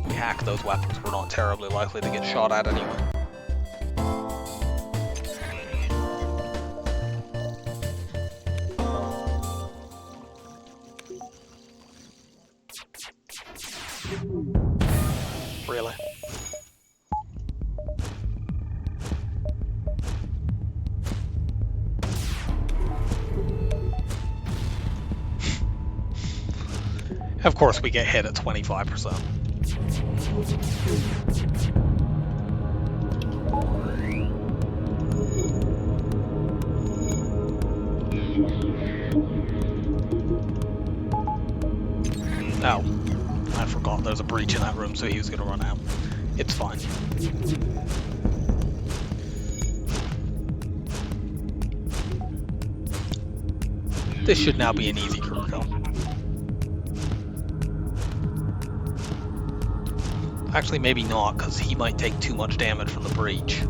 We hack those weapons, we're not terribly likely to get shot at anyway. Really? Of course we get hit at 25%. Oh, I forgot there's a breach in that room, so he was gonna run out. It's fine. This should now be an easy crew kill. Actually, maybe not, because he might take too much damage from the breach.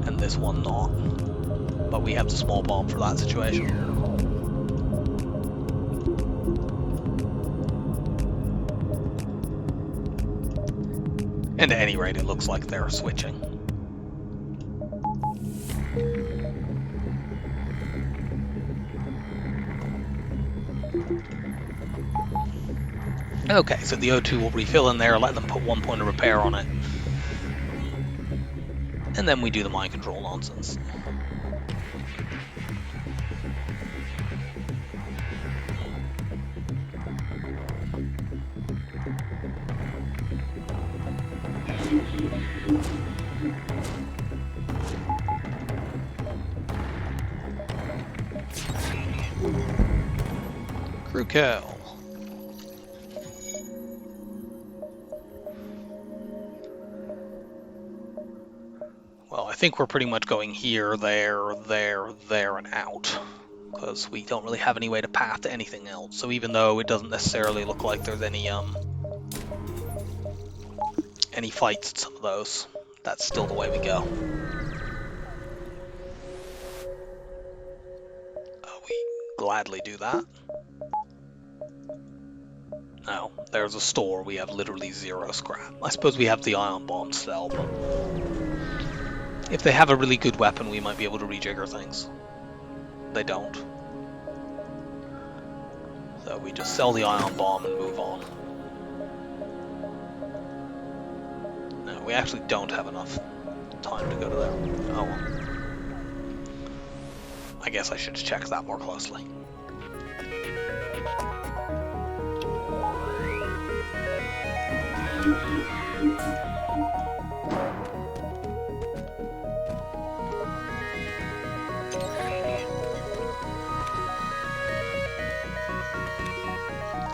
And this one not. But we have the small bomb for that situation. And at any rate, it looks like they're switching. Okay, so the O2 will refill in there, let them put 1 point of repair on it. And then we do the mind control nonsense. Crew kill. Well, I think we're pretty much going here, there, there, and out. Because we don't really have any way to path to anything else. So even though it doesn't necessarily look like there's any fights at some of those, that's still the way we go. We gladly do that. No, there's a store. We have literally 0 scrap. I suppose we have the ion bomb still, but if they have a really good weapon, we might be able to rejigger things. They don't. So we just sell the ion bomb and move on. No, we actually don't have enough time to go to there. Oh well. I guess I should check that more closely.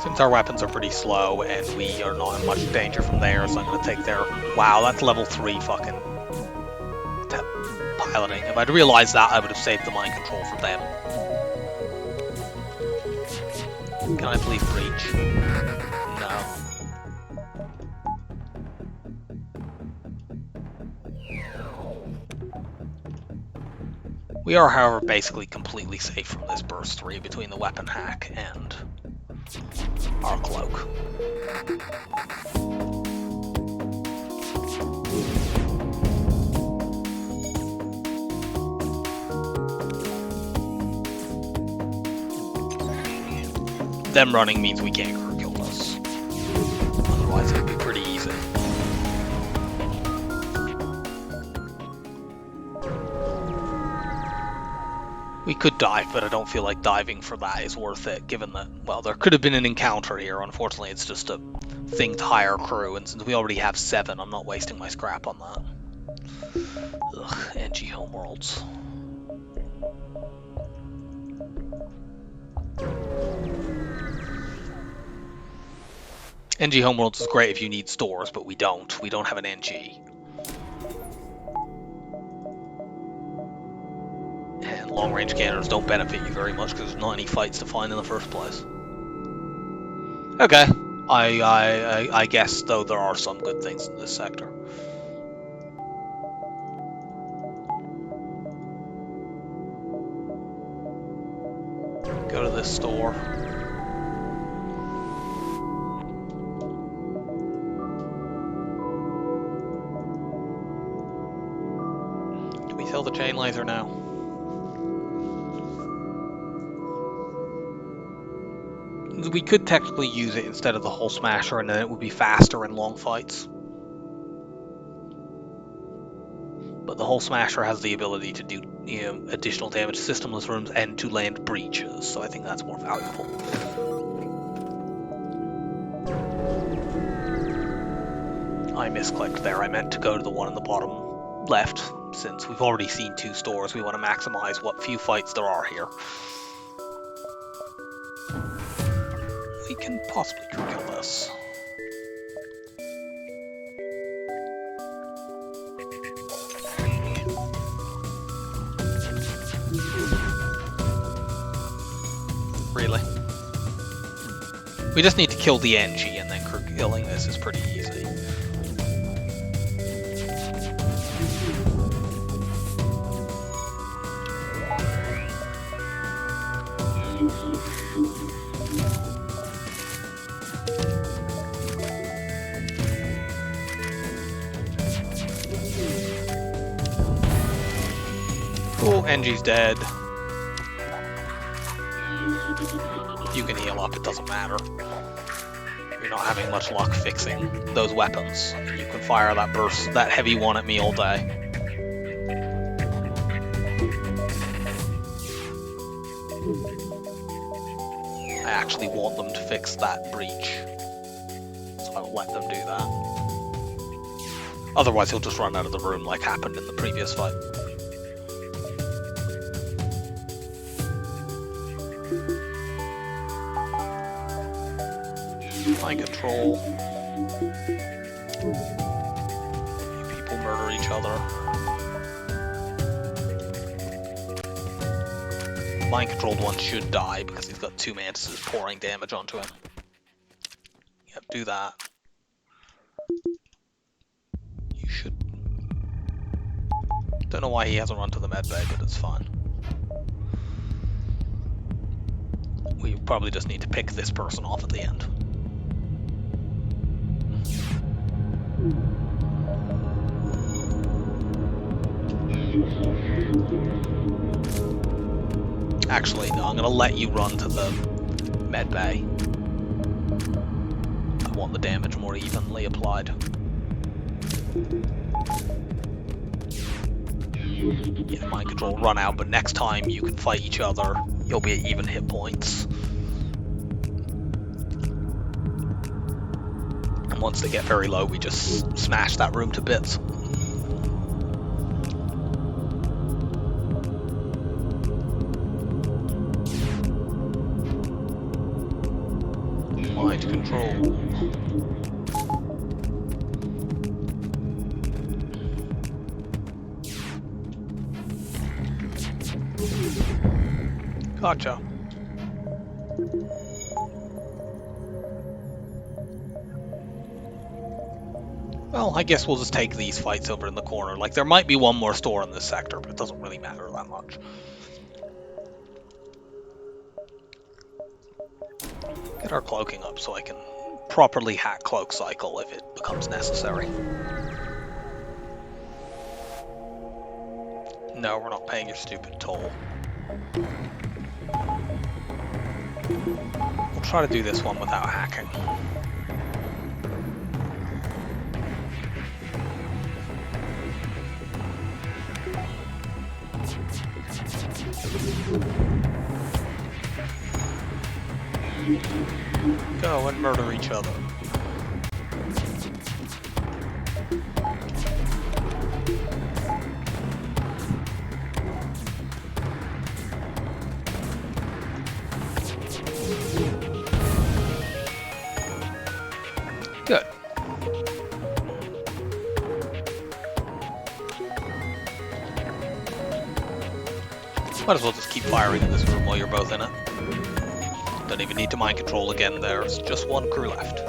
Since our weapons are pretty slow and we are not in much danger from there, so I'm going to take their... Wow, that's level 3 fucking piloting. If I'd realized that, I would have saved the mind control for them. Can I please breach? No. We are, however, basically completely safe from this burst 3 between the weapon hack and our cloak. Them running means we can't crew kill us. Otherwise it'd be pretty easy. We could dive, but I don't feel like diving for that is worth it, given that, well, there could have been an encounter here. Unfortunately, it's just a thing to hire crew, and since we already have 7, I'm not wasting my scrap on that. Ugh, NG Homeworlds. NG Homeworlds is great if you need stores, but we don't. We don't have an NG. And long-range scanners don't benefit you very much because there's not any fights to find in the first place. Okay. I guess, though, there are some good things in this sector. Go to this store. Do we sell the chain laser now? We could technically use it instead of the Hull Smasher, and then it would be faster in long fights. But the Hull Smasher has the ability to do, additional damage to systemless rooms and to land breaches, so I think that's more valuable. I misclicked there. I meant to go to the one in the bottom left. Since we've already seen 2 stores, we want to maximize what few fights there are here. We can possibly kill this. Really? We just need to kill the NG, and then killing this is pretty easy. Cool, NG's dead. You can heal up, it doesn't matter. You're not having much luck fixing those weapons. You can fire that burst, that heavy one at me all day. I actually want them to fix that breach, so I will let them do that. Otherwise he'll just run out of the room like happened in the previous fight. Mind control. People murder each other. Mind controlled one should die because he's got 2 mantises pouring damage onto him. Yep, do that. You should. Don't know why he hasn't run to the med bay, but it's fine. We probably just need to pick this person off at the end. Actually, no, I'm going to let you run to the med bay. I want the damage more evenly applied. Yeah, mind control, run out, but next time you can fight each other, you'll be at even hit points. And once they get very low, we just smash that room to bits. Mind control. Gotcha. Well, I guess we'll just take these fights over in the corner. Like, there might be one more store in this sector, but it doesn't really matter that much. Get our cloaking up so I can properly hack cloak cycle if it becomes necessary. No, we're not paying your stupid toll. We'll try to do this one without hacking. Go and murder each other. Might as well just keep firing in this room while you're both in it. Don't even need to mind control again, there's just one crew left.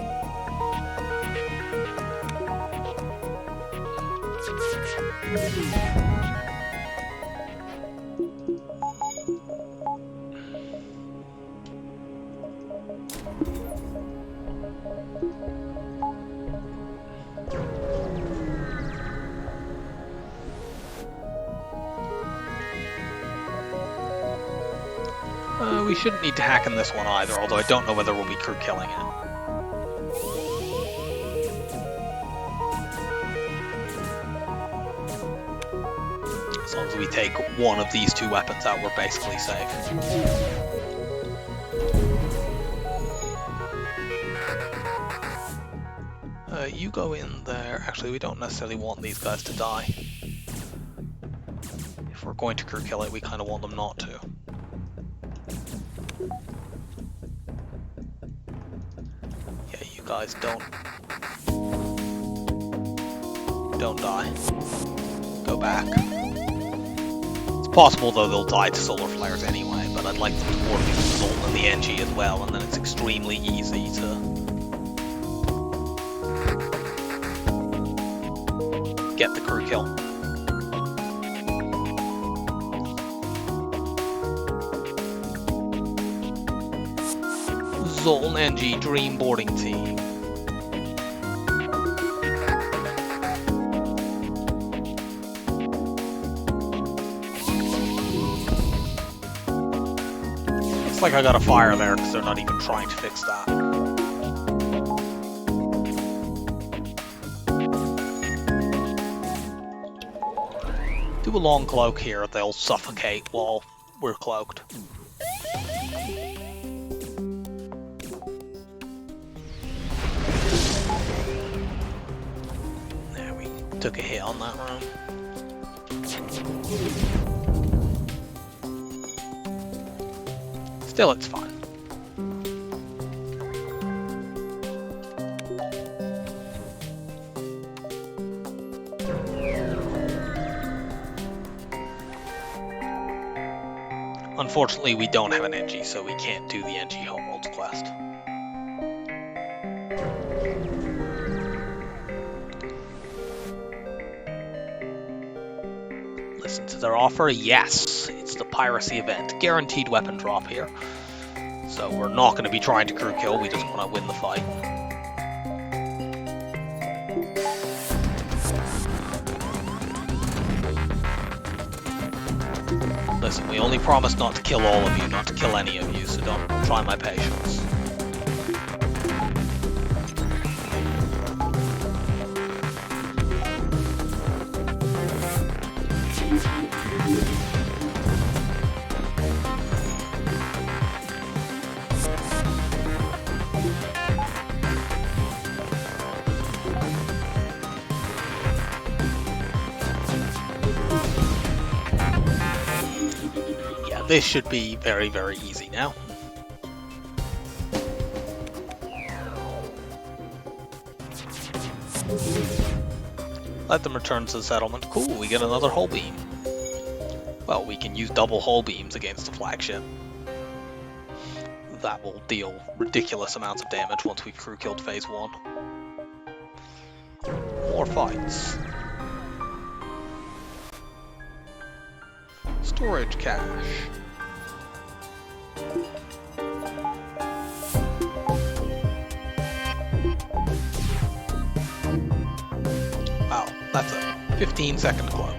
We shouldn't need to hack in this one either, although I don't know whether we'll be crew killing it. As long as we take one of these two weapons out, we're basically safe. You go in there. Actually, we don't necessarily want these guys to die. If we're going to crew kill it, we kind of want them not to. Yeah, you guys don't die. Go back. It's possible though they'll die to solar flares anyway, but I'd like them to work with the Zolt and the NG as well, and then it's extremely easy to get the crew kill. Zolt and NG Dream Boarding Team. Looks like I got a fire there because they're not even trying to fix that. Do a long cloak here, they'll suffocate while we're cloaked. There, we took a hit on that room. Still, it's fine. Unfortunately, we don't have an NG, so we can't do the NG Homeworlds quest. Listen to their offer. Yes, it's the piracy event. Guaranteed weapon drop here. So we're not going to be trying to crew kill, we just want to win the fight. Listen, we only promised not to kill all of you, not to kill any of you, so don't try my patience. This should be very, very easy now. Let them return to the settlement. Cool, we get another hull beam. Well, we can use double hull beams against the flagship. That will deal ridiculous amounts of damage once we've crew killed phase 1. More fights. Storage cache. Wow, that's a 15-second cloak.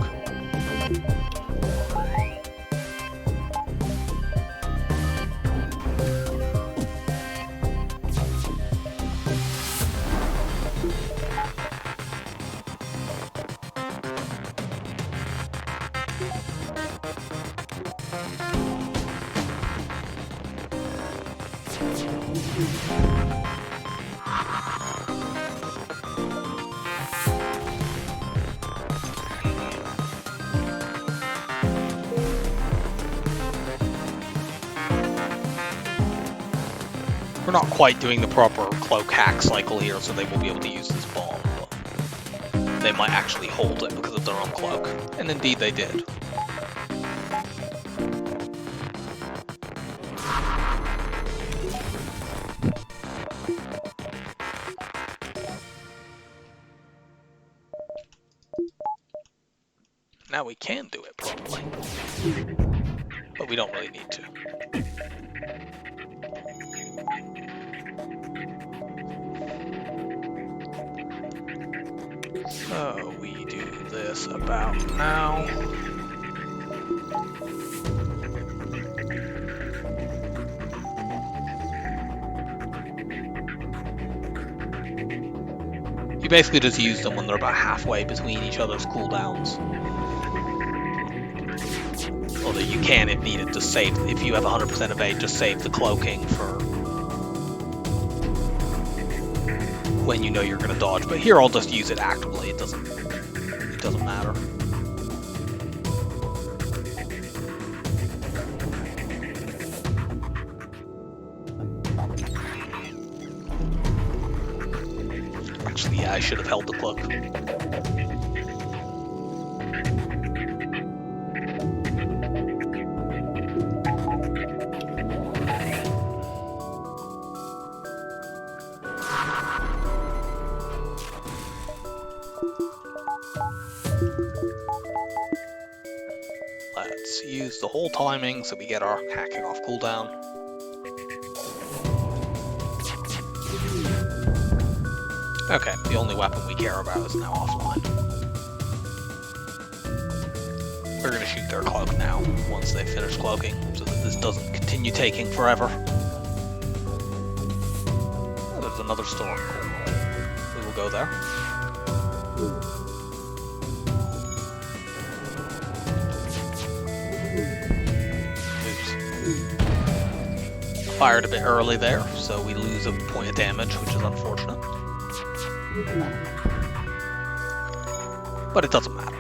We're not quite doing the proper cloak hack cycle here, so they won't be able to use this bomb, but they might actually hold it because of their own cloak. And indeed they did. now we can do it properly. But we don't really need to. So we do this about now. You basically just use them when they're about halfway between each other's cooldowns. Although you can, if needed, just save, if you have 100% evade, just save the cloaking for when you know you're going to dodge. But here I'll just use it actively, it doesn't matter. Actually, yeah, I should have held the cloak. Let's use the whole timing so we get our hacking off cooldown. Okay, the only weapon we care about is now offline. We're going to shoot their cloak now, once they finish cloaking, so that this doesn't continue taking forever. Oh, there's another storm. Cool. We will go there. Oops. Fired a bit early there, so we lose a point of damage, which is unfortunate. But it doesn't matter.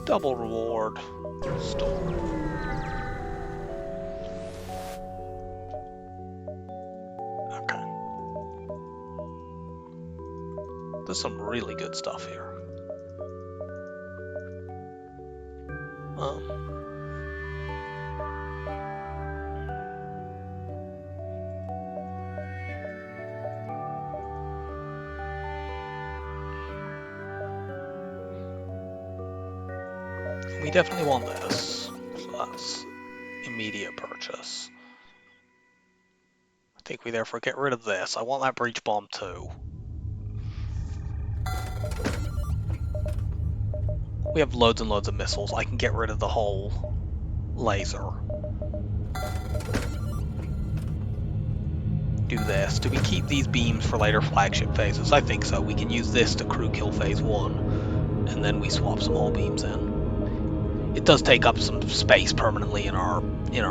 Double reward. Storm. Okay. There's some really good stuff here. We definitely want this, so that's immediate purchase. I think we therefore get rid of this. I want that breach bomb too. We have loads and loads of missiles. I can get rid of the whole laser. Do this. Do we keep these beams for later flagship phases? I think so. We can use this to crew kill phase 1, and then we swap some hull beams in. It does take up some space permanently in our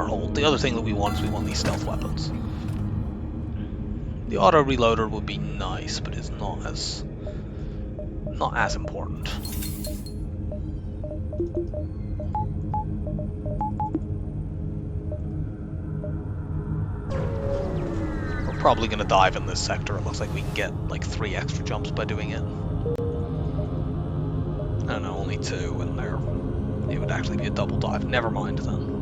hold. The other thing that we want is we want these stealth weapons. The auto reloader would be nice, but it's not as important. We're probably going to dive in this sector. It looks like we can get like 3 extra jumps by doing it. Oh no, only 2 in there. It would actually be a double dive. Never mind then.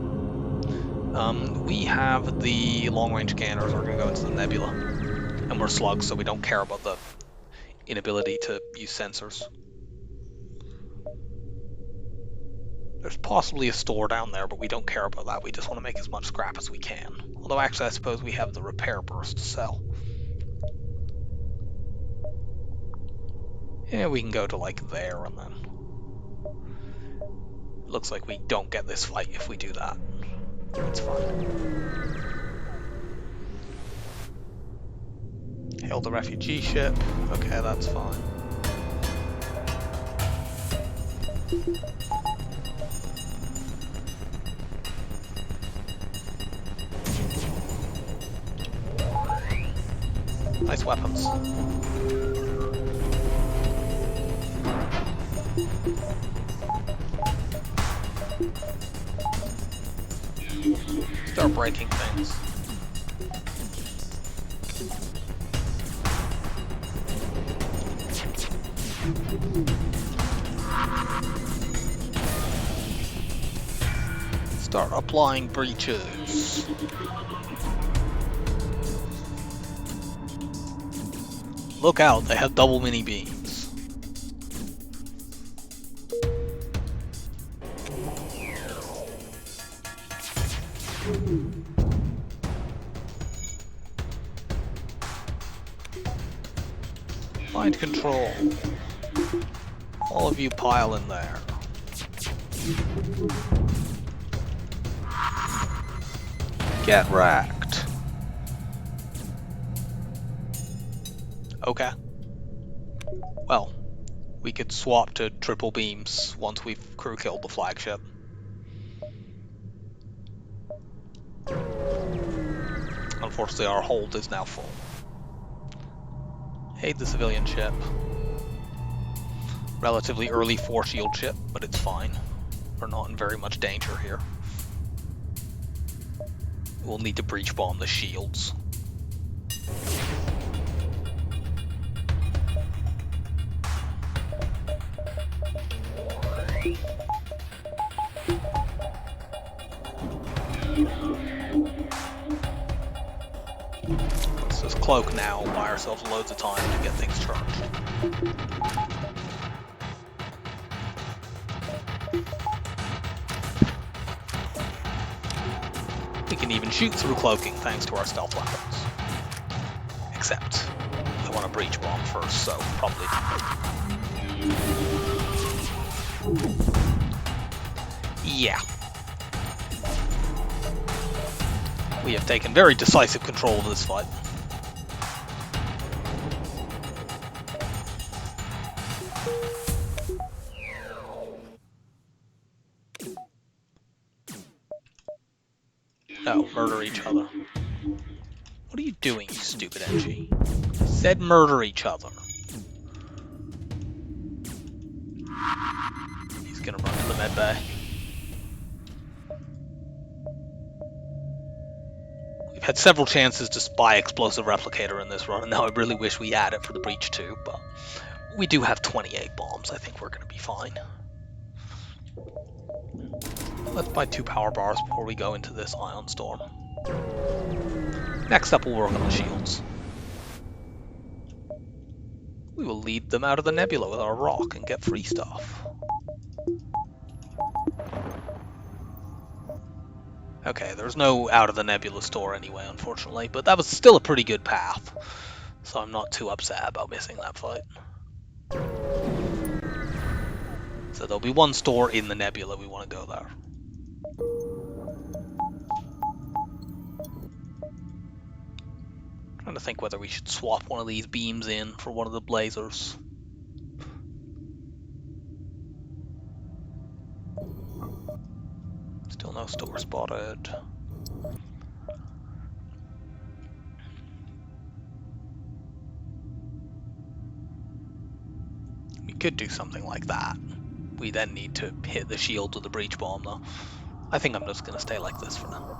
We have the long-range scanners. We're going to go into the nebula. And we're slugs, so we don't care about the inability to use sensors. There's possibly a store down there, but we don't care about that. We just want to make as much scrap as we can. Although actually I suppose we have the repair burst to sell. Yeah, we can go to like there and then... It looks like we don't get this fight if we do that. It's fine. Hail the refugee ship. Okay, that's fine. Nice weapons. Start breaking things. Start applying breaches. Look out, they have double mini beams. Mind control. All of you pile in there. Get wrecked. Okay. Well, we could swap to triple beams once we've crew killed the flagship. Unfortunately, our hold is now full. Aid the civilian ship. Relatively early 4-shield ship, but it's fine. We're not in very much danger here. We'll need to breach bomb the shields. Let's just cloak now, buy ourselves loads of time to get things charged. We can even shoot through cloaking thanks to our stealth weapons. Except, I want to breach bomb first, so probably... Yeah. We have taken very decisive control of this fight. No, murder each other. What are you doing, you stupid NG? Said murder each other. He's gonna run to the med bay. We've had several chances to spy explosive replicator in this run, and now I really wish we had it for the breach too, but we do have 28 bombs. I think we're gonna be fine. Let's buy 2 power bars before we go into this ion storm. Next up, we'll work on the shields. We will lead them out of the nebula with our rock and get free stuff. Okay, there's no out of the nebula store anyway, unfortunately, but that was still a pretty good path, so I'm not too upset about missing that fight. So there'll be one store in the nebula, we want to go there. Trying to think whether we should swap one of these beams in for one of the blazers. Still no store spotted. We could do something like that. We then need to hit the shield with the breach bomb though. I think I'm just going to stay like this for now.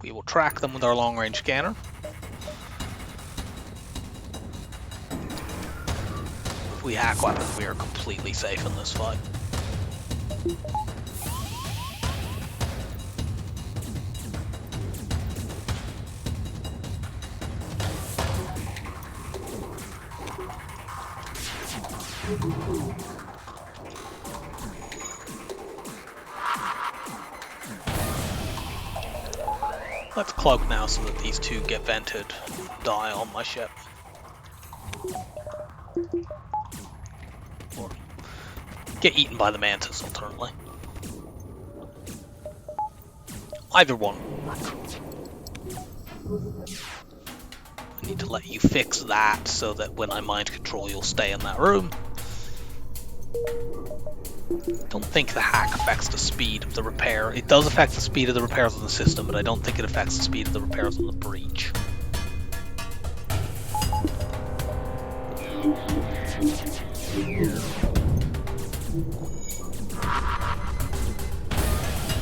We will track them with our long-range scanner. If we hack weapons, we are completely safe in this fight. Let's cloak now so that these two get vented and die on my ship. Or get eaten by the mantis, alternately. Either one will work. I need to let you fix that so that when I mind control you'll stay in that room. Don't think the hack affects the speed of the repair. It does affect the speed of the repairs on the system, but I don't think it affects the speed of the repairs on the breach.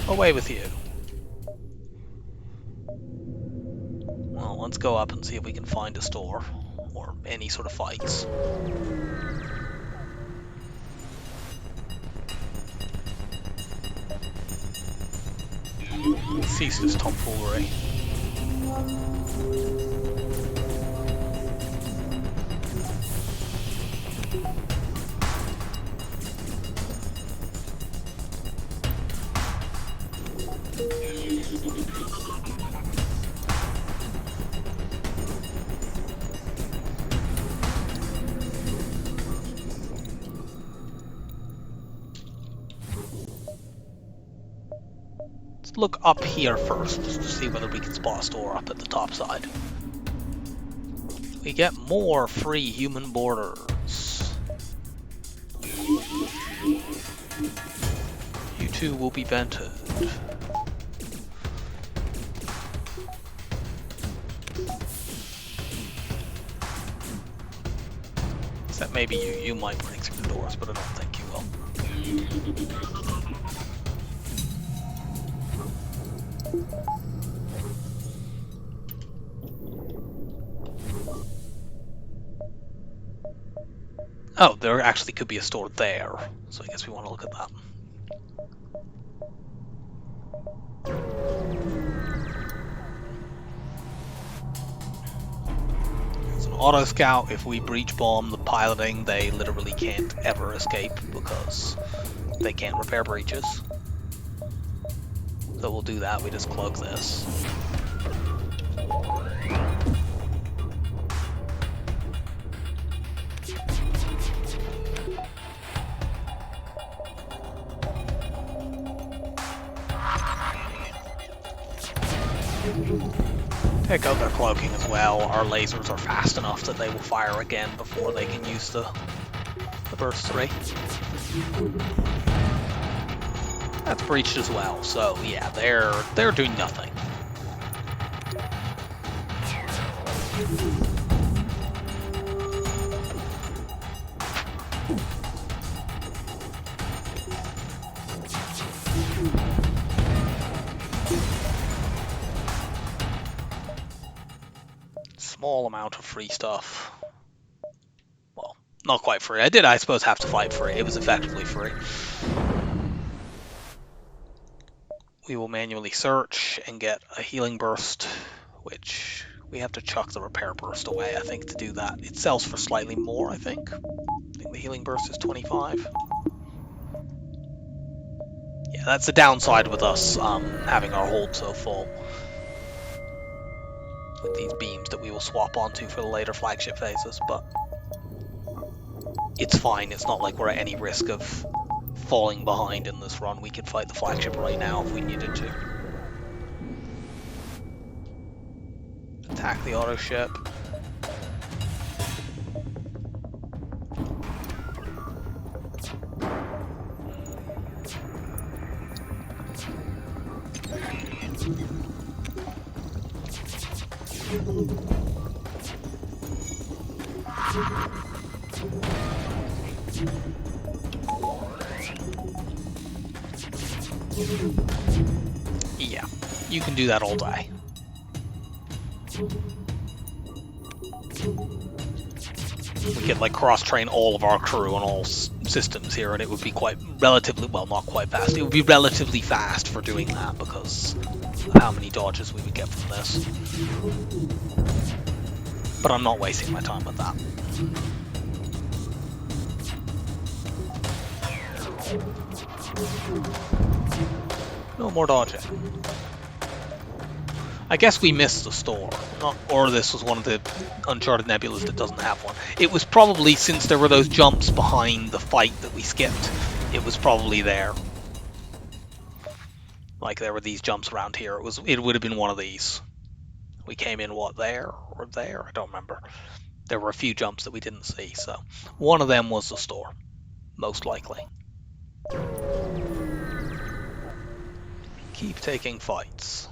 Away with you. Well, let's go up and see if we can find a store. Or any sort of fights. Cease this tomfoolery. Let's look up here first, just to see whether we can spot a store up at the top side. We get more free human borders. You two will be vented. Except maybe you might break through the doors, but I don't think you will. Oh, there actually could be a store there, so I guess we want to look at that. It's an auto scout. If we breach bomb the piloting, they literally can't ever escape because they can't repair breaches. So we'll do that, we just cloak this. Take out their cloaking as well. Our lasers are fast enough that they will fire again before they can use the burst 3. That's breached as well, so yeah, they're doing nothing. Small amount of free stuff. Well, not quite free. I suppose, have to fight free. It was effectively free. We will manually search and get a healing burst, which we have to chuck the repair burst away, I think, to do that. It sells for slightly more, I think. I think the healing burst is 25. Yeah, that's the downside with us having our hold so full. With these beams that we will swap onto for the later flagship phases, but it's fine. It's not like we're at any risk of falling behind in this run. We could fight the flagship right now if we needed to. Attack the auto ship. Yeah, you can do that all day. We could like cross-train all of our crew on all systems here, and it would be quite relatively, well, not quite fast. It would be relatively fast for doing that because of how many dodges we would get from this. But I'm not wasting my time with that. No more dodging. I guess we missed the store, or this was one of the Uncharted Nebulas that doesn't have one. It was probably, since there were those jumps behind the fight that we skipped, it was probably there. Like there were these jumps around here. It would have been one of these. We came in, what, there or there? I don't remember. There were a few jumps that we didn't see, so one of them was the store, most likely. Keep taking fights.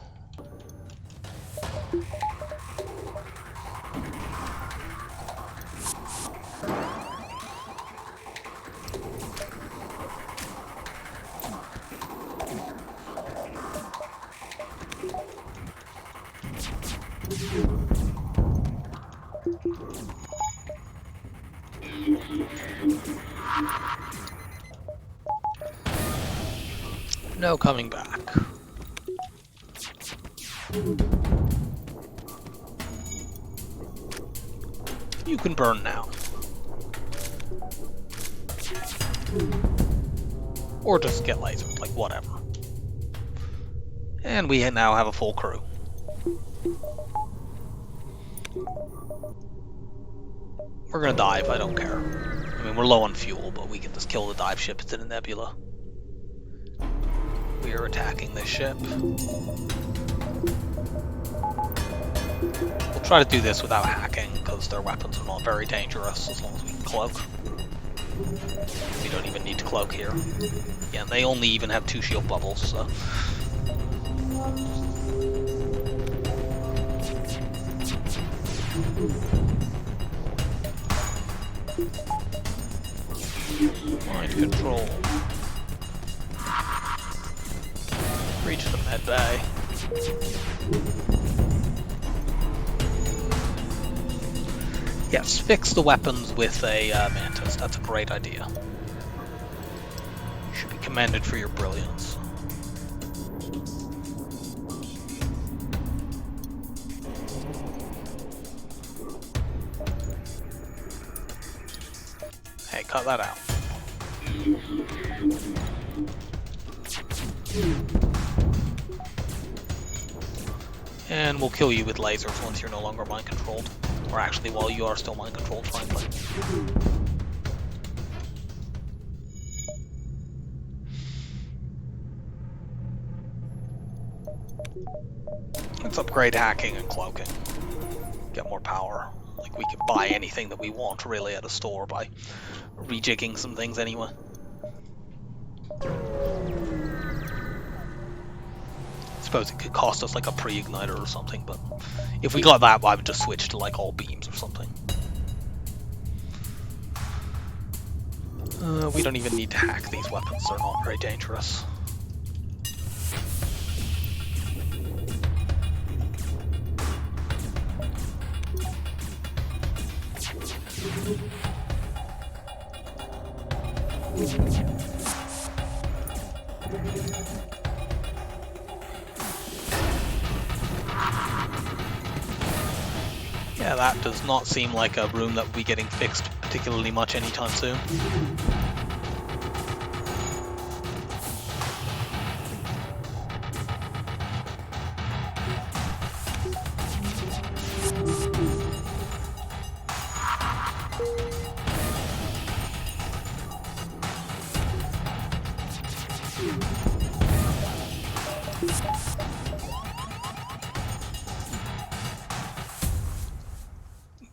No coming back. You can burn now. Or just get lasered, like whatever. And we now have a full crew. We're gonna dive, I don't care. I mean, we're low on fuel, but we can just kill the dive ship. It's in a nebula. We are attacking this ship. We'll try to do this without hacking, because their weapons are not very dangerous as long as we can cloak. We don't even need to cloak here. Yeah, they only even have 2 shield bubbles, so... Mind control. Reach the med bay. Yes, fix the weapons with a mantis. That's a great idea. You should be commended for your brilliance. Hey, cut that out. And we'll kill you with lasers once you're no longer mind controlled. Or actually, while you are still mind controlled, frankly. Let's upgrade hacking and cloaking. Get more power. Like, we can buy anything that we want, really, at a store by rejigging some things anyway. I suppose it could cost us like a pre-igniter or something, but if we got that, I would just switch to like all beams or something. We don't even need to hack these weapons, they're not very dangerous. Yeah, that does not seem like a room that will be getting fixed particularly much anytime soon.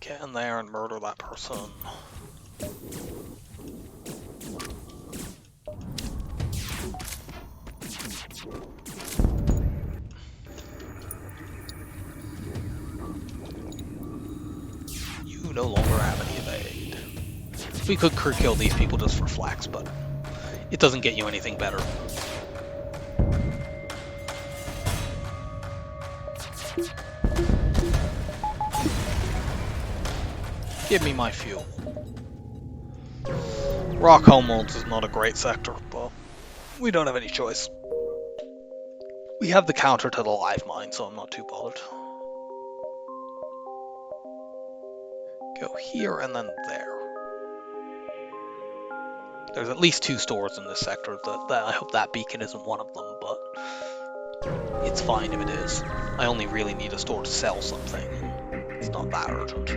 Get in there and murder that person. You no longer have any evade. We could crew kill these people just for flax, but it doesn't get you anything better. Give me my fuel. Rock homeworlds is not a great sector, but we don't have any choice. We have the counter to the live mine, so I'm not too bothered. Go here and then there. There's at least 2 stores in this sector. I hope that beacon isn't one of them, but it's fine if it is. I only really need a store to sell something. It's not that urgent.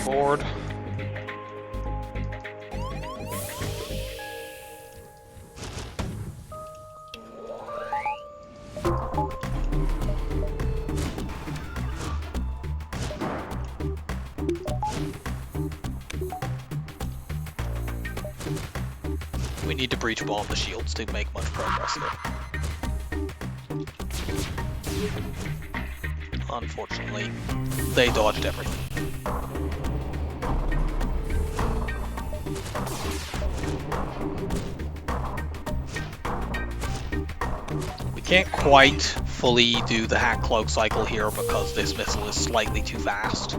Board. We need to breach bomb the shields to make much progress here. Unfortunately, they dodged everything. We can't quite fully do the hack cloak cycle here because this missile is slightly too fast.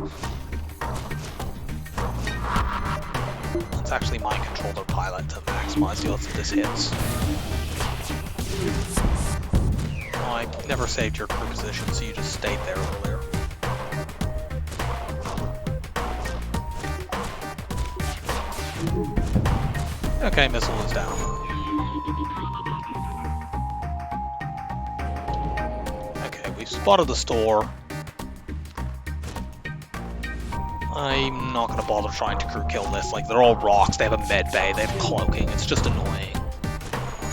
actually mind control their pilot to maximize the odds that this hits. Oh, I never saved your crew position, so you just stayed there earlier. Okay, missile is down. Okay, we've spotted the store. I'm not going to bother trying to crew kill this. Like, they're all rocks, they have a med bay, they have cloaking, it's just annoying.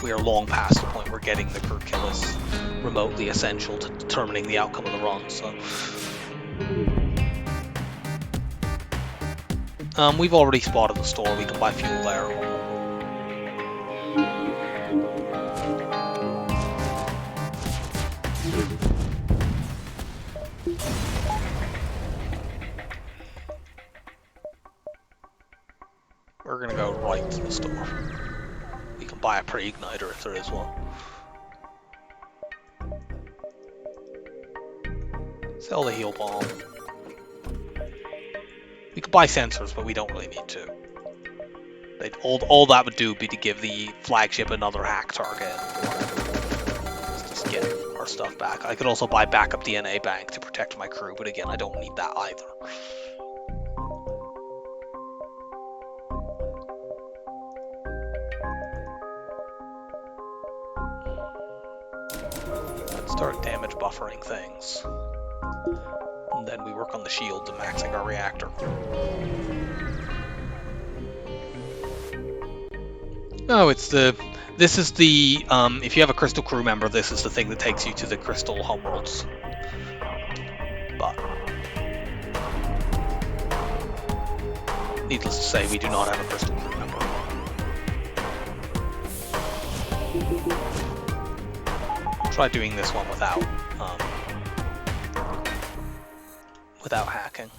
We are long past the point where getting the crew kill is remotely essential to determining the outcome of the run, so... we've already spotted the store, we can buy fuel there. We're gonna go right to the store. We can buy a pre-igniter if there is one. Sell the heal bomb. We could buy sensors, but we don't really need to. All that would do would be to give the flagship another hack target. Let's just get our stuff back. I could also buy backup DNA bank to protect my crew, but again, I don't need that either. Let's start damage buffering things. And then we work on the shields and maxing our reactor. Oh, this is the, if you have a Crystal crew member, this is the thing that takes you to the Crystal homeworlds. But, needless to say, we do not have a Crystal crew member. Try doing this one without hacking.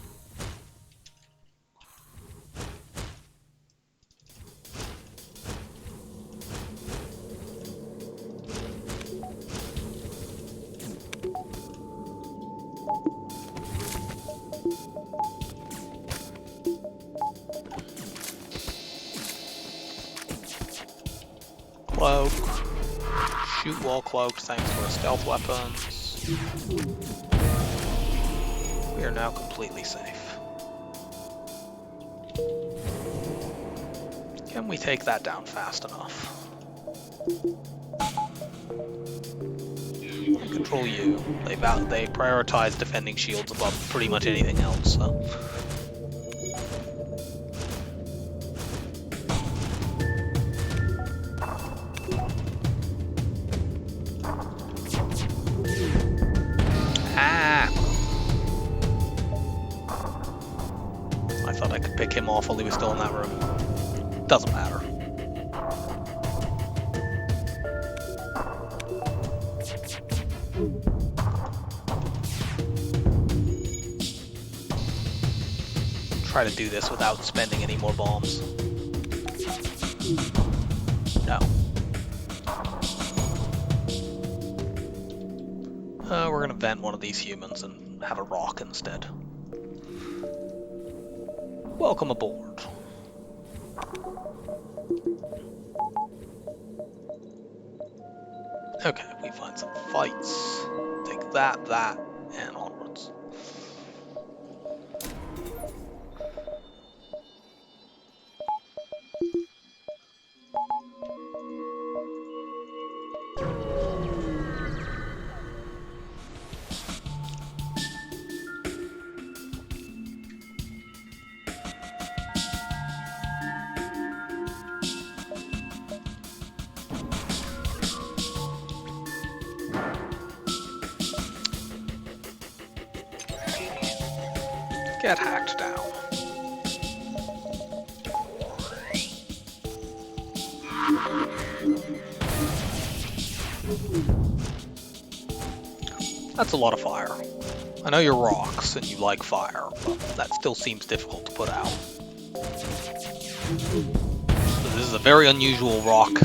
Cloak. Shoot while cloaked thanks to our stealth weapons. We are now completely safe. Can we take that down fast enough? Control you. They prioritize defending shields above pretty much anything else, so... Pick him off while he was still in that room. Doesn't matter. Try to do this without spending any more bombs. No. We're gonna vent one of these humans and have a rock instead. Welcome aboard. Okay, we find some fights. Take that, and onwards. Get hacked down. That's a lot of fire. I know you're rocks and you like fire, but that still seems difficult to put out. So this is a very unusual rock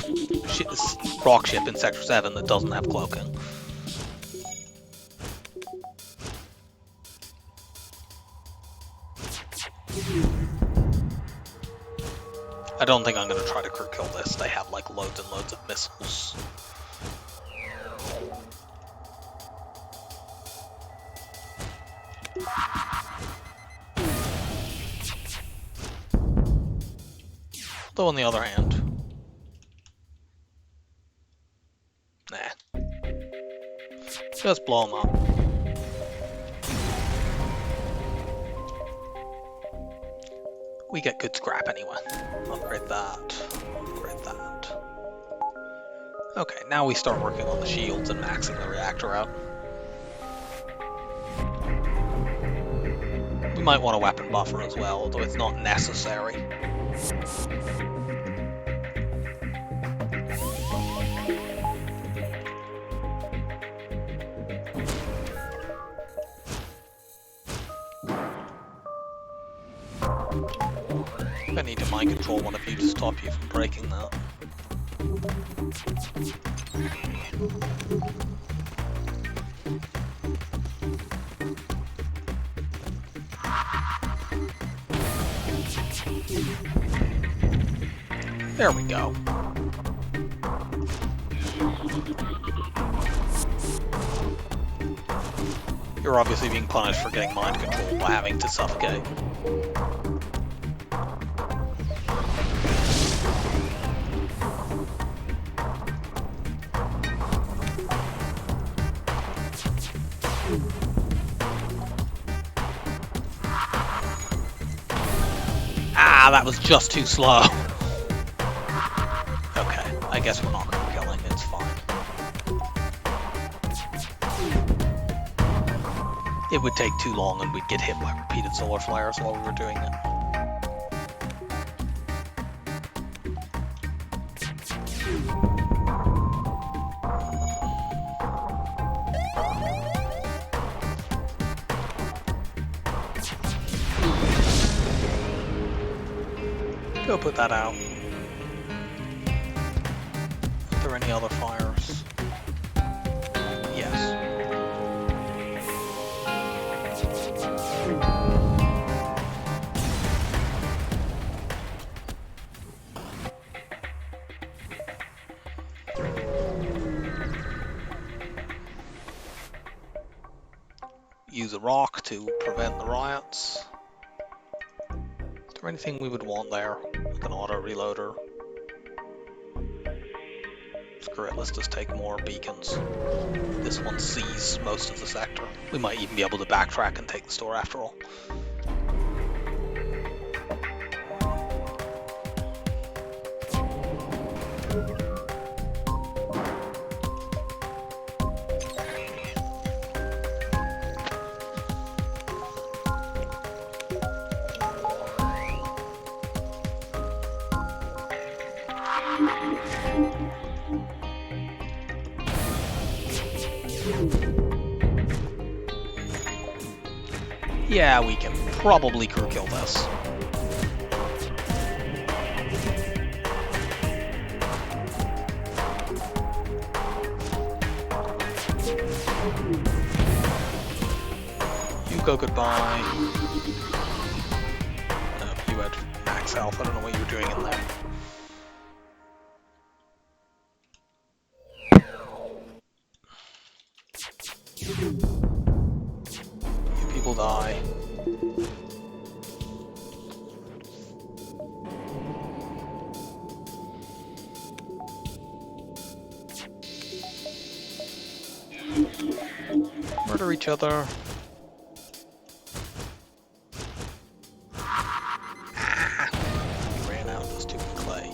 ship in Sector 7 that doesn't have cloaking. don't think I'm going to try to crew kill this. They have like loads and loads of missiles. Though on the other hand, nah. Just blow them up. We get good scrap anyway. Upgrade that. Upgrade that. Okay, now we start working on the shields and maxing the reactor out. We might want a weapon buffer as well, although it's not necessary. I need to mind control one of you to stop you from breaking that. There we go. You're obviously being punished for getting mind control by having to suffocate. Ah, that was just too slow. Okay, I guess we're not crew killing, it's fine. It would take too long and we'd get hit by repeated solar flares while we were doing it. Go put that out. Are there any other fires? Yes. Use a rock to prevent the riots. Is there anything we would want there? Like an auto reloader? Screw it, let's just take more beacons. This one sees most of the sector. We might even be able to backtrack and take the store after all. Yeah, we can probably crew kill this. You go goodbye. No, you had max health. I don't know what you were doing in there. You people die. Murder each other. Ah, we ran out of this stupid clay.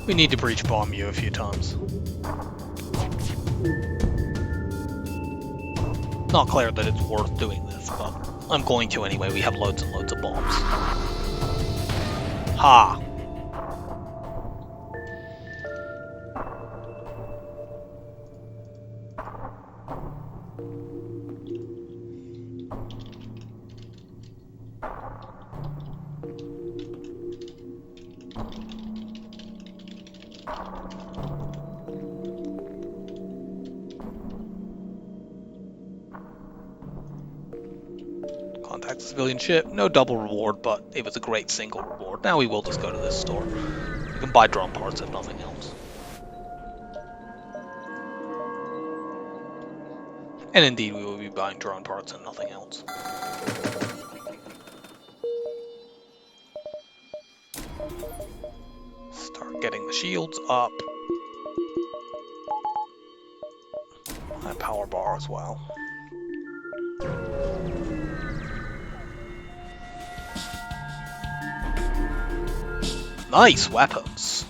We need to breach bomb you a few times. Not clear that it's worth doing this, but I'm going to anyway. We have loads and loads of bombs. Ha! Contact the civilian ship. No double reward, but it was a great single reward. Now we will just go to this store. We can buy drone parts if nothing else. And indeed, we will be buying drone parts and nothing else. Start getting the shields up. And power bar as well. Nice weapons.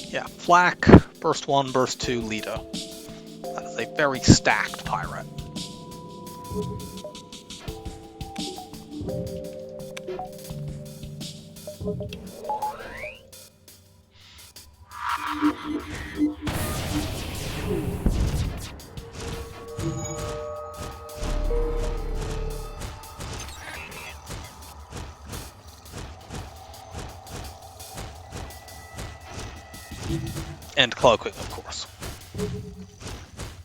Yeah, Flak, Burst 1, Burst 2, Leader. That is a very stacked pirate. And cloaking, of course.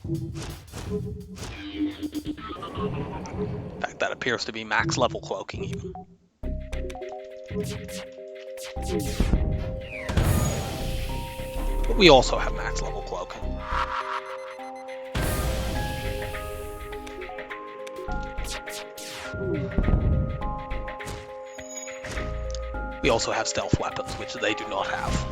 In fact, that appears to be max level cloaking even. But we also have max level cloaking. We also have stealth weapons, which they do not have.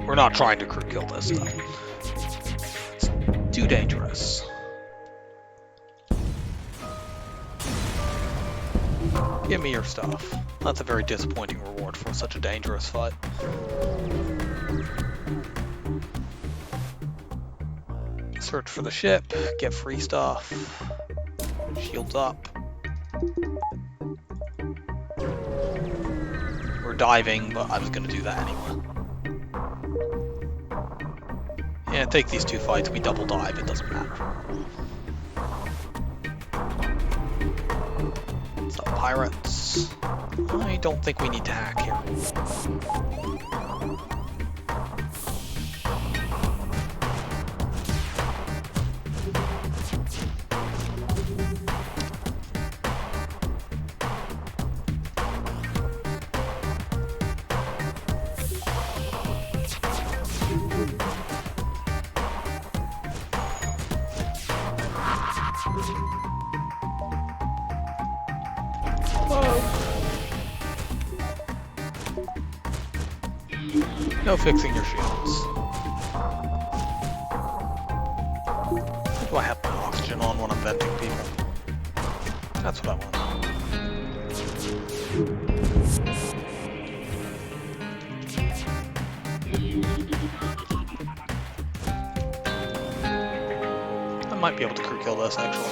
We're not trying to crew kill this stuff. It's too dangerous. Give me your stuff. That's a very disappointing reward for such a dangerous fight. Search for the ship, get free stuff. Shields up. We're diving, but I was gonna do that anyway. Yeah, take these two fights, we double dive, it doesn't matter. So, pirates. I don't think we need to hack here. No fixing your shields. Why do I have my oxygen on when I'm venting people? That's what I want. I might be able to crew kill this actually.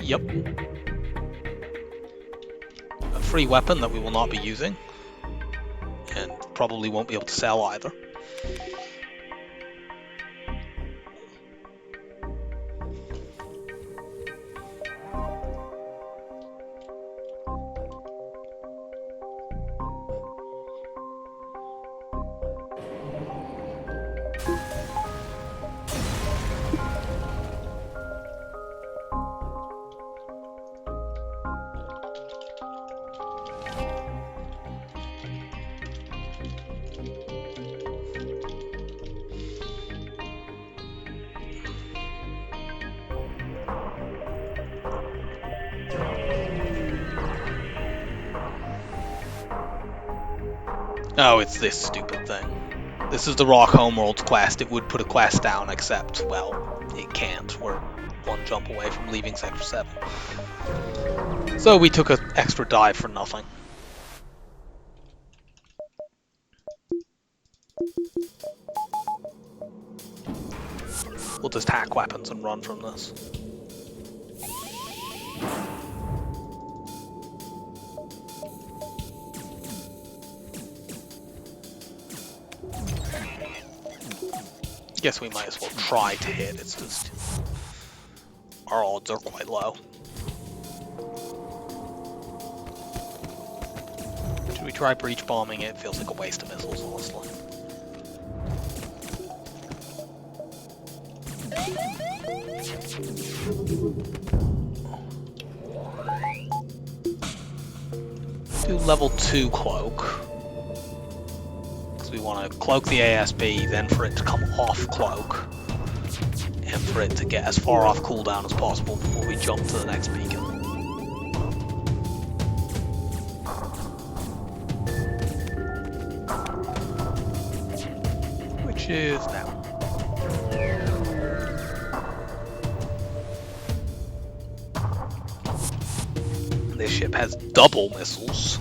Yep. A free weapon that we will not be using, and probably won't be able to sell either. Oh, it's this stupid thing. This is the Rock Homeworld's quest. It would put a quest down, except, well, it can't. We're one jump away from leaving Sector 7. So we took an extra dive for nothing. We'll just hack weapons and run from this. Guess we might as well try to hit, it's just... our odds are quite low. Should we try breach bombing it? Feels like a waste of missiles, honestly. Do level 2 cloak. We want to cloak the ASB, then for it to come off cloak, and for it to get as far off cooldown as possible before we jump to the next beacon. Which is now. This ship has double missiles.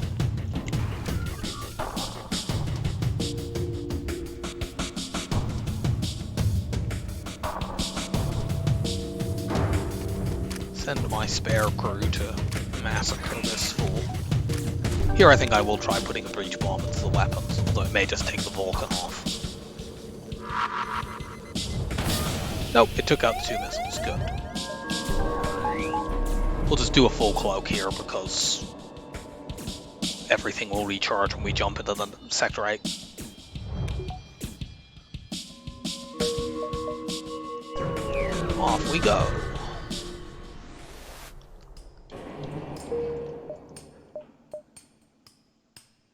Send my spare crew to massacre this fool. Here I think I will try putting a breach bomb into the weapons, although it may just take the Vulcan off. Nope, it took out the 2 missiles, good. We'll just do a full cloak here because everything will recharge when we jump into the Sector 8. Off we go.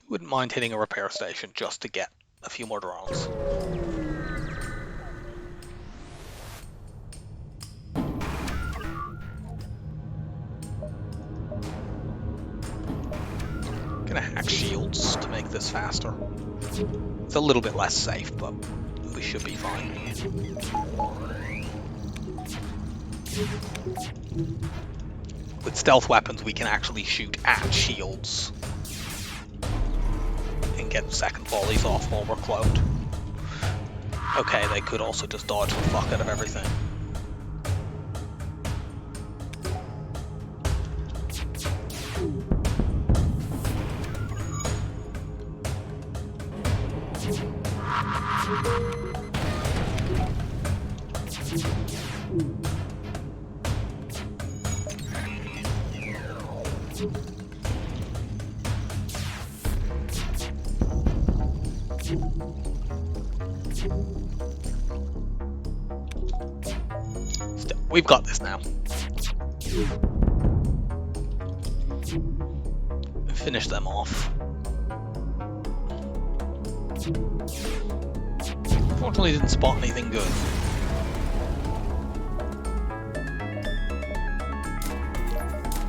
Wouldn't mind hitting a repair station just to get a few more drones. Gonna hack shields to make this faster. It's a little bit less safe, but we should be fine. With stealth weapons, we can actually shoot at shields and get second volleys off while we're cloaked. Okay, they could also just dodge the fuck out of everything. We've got this now. Finish them off. Unfortunately, didn't spot anything good.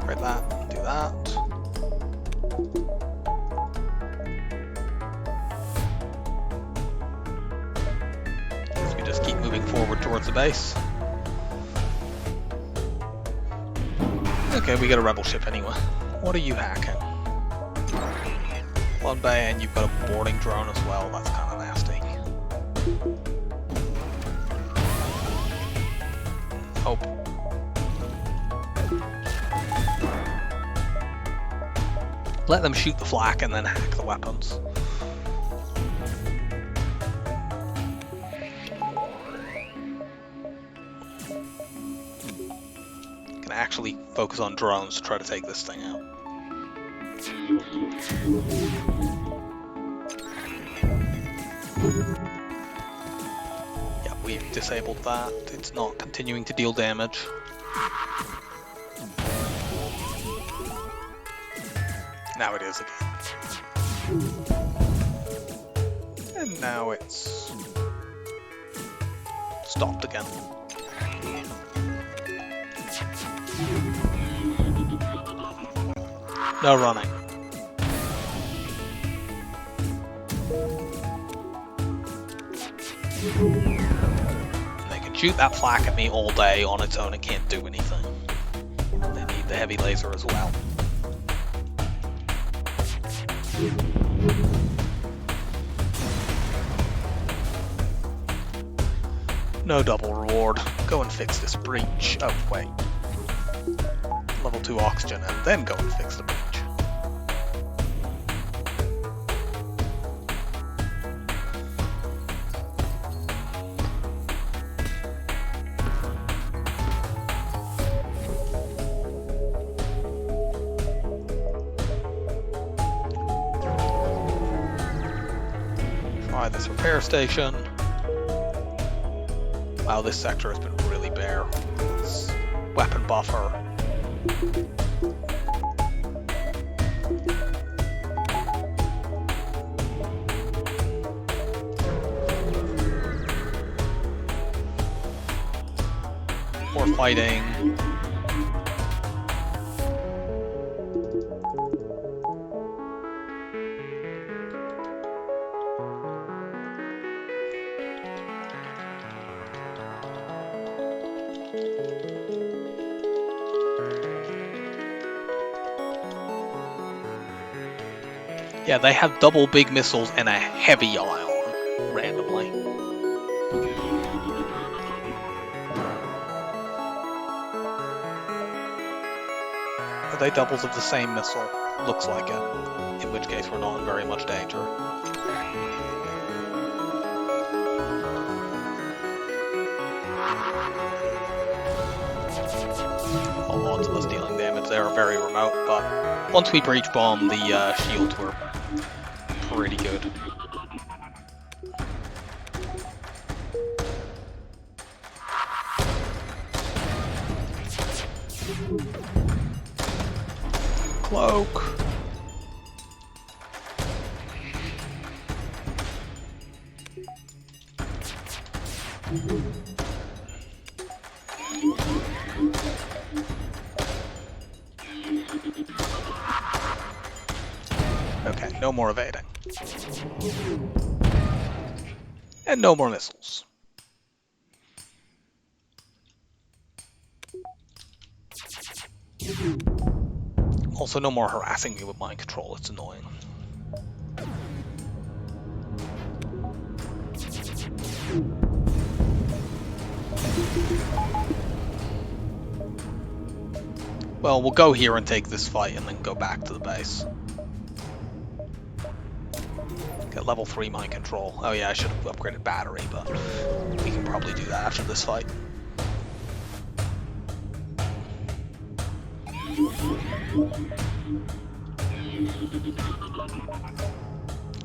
Right, that, do that. So we just keep moving forward towards the base. Okay, we got a rebel ship anyway. What are you hacking? One bay, and you've got a boarding drone as well. That's kind of nasty. Hope. Let them shoot the flak and then hack the weapons. Can actually focus on drones to try to take this thing out. Yeah, we've disabled that. It's not continuing to deal damage. Now it is again. And now it's stopped again. No running. They can shoot that flak at me all day on its own and can't do anything. They need the heavy laser as well. No double reward. Go and fix this breach. Oh, wait. Level 2 oxygen, and then go and fix the breach. Try this repair station. Wow, this sector has been really bare. It's weapon buffer. More fighting. Yeah, they have double big missiles and a heavy ion, randomly. Are they doubles of the same missile? Looks like it. In which case we're not in very much danger. All odds of us dealing damage there are very remote, but once we breach bomb, the shields were pretty good. Cloak. Okay, no more evading. And no more missiles. Also, no more harassing me with mind control, it's annoying. Well, we'll go here and take this fight and then go back to the base. Get level 3 mind control. Oh yeah, I should have upgraded battery, but we can probably do that after this fight.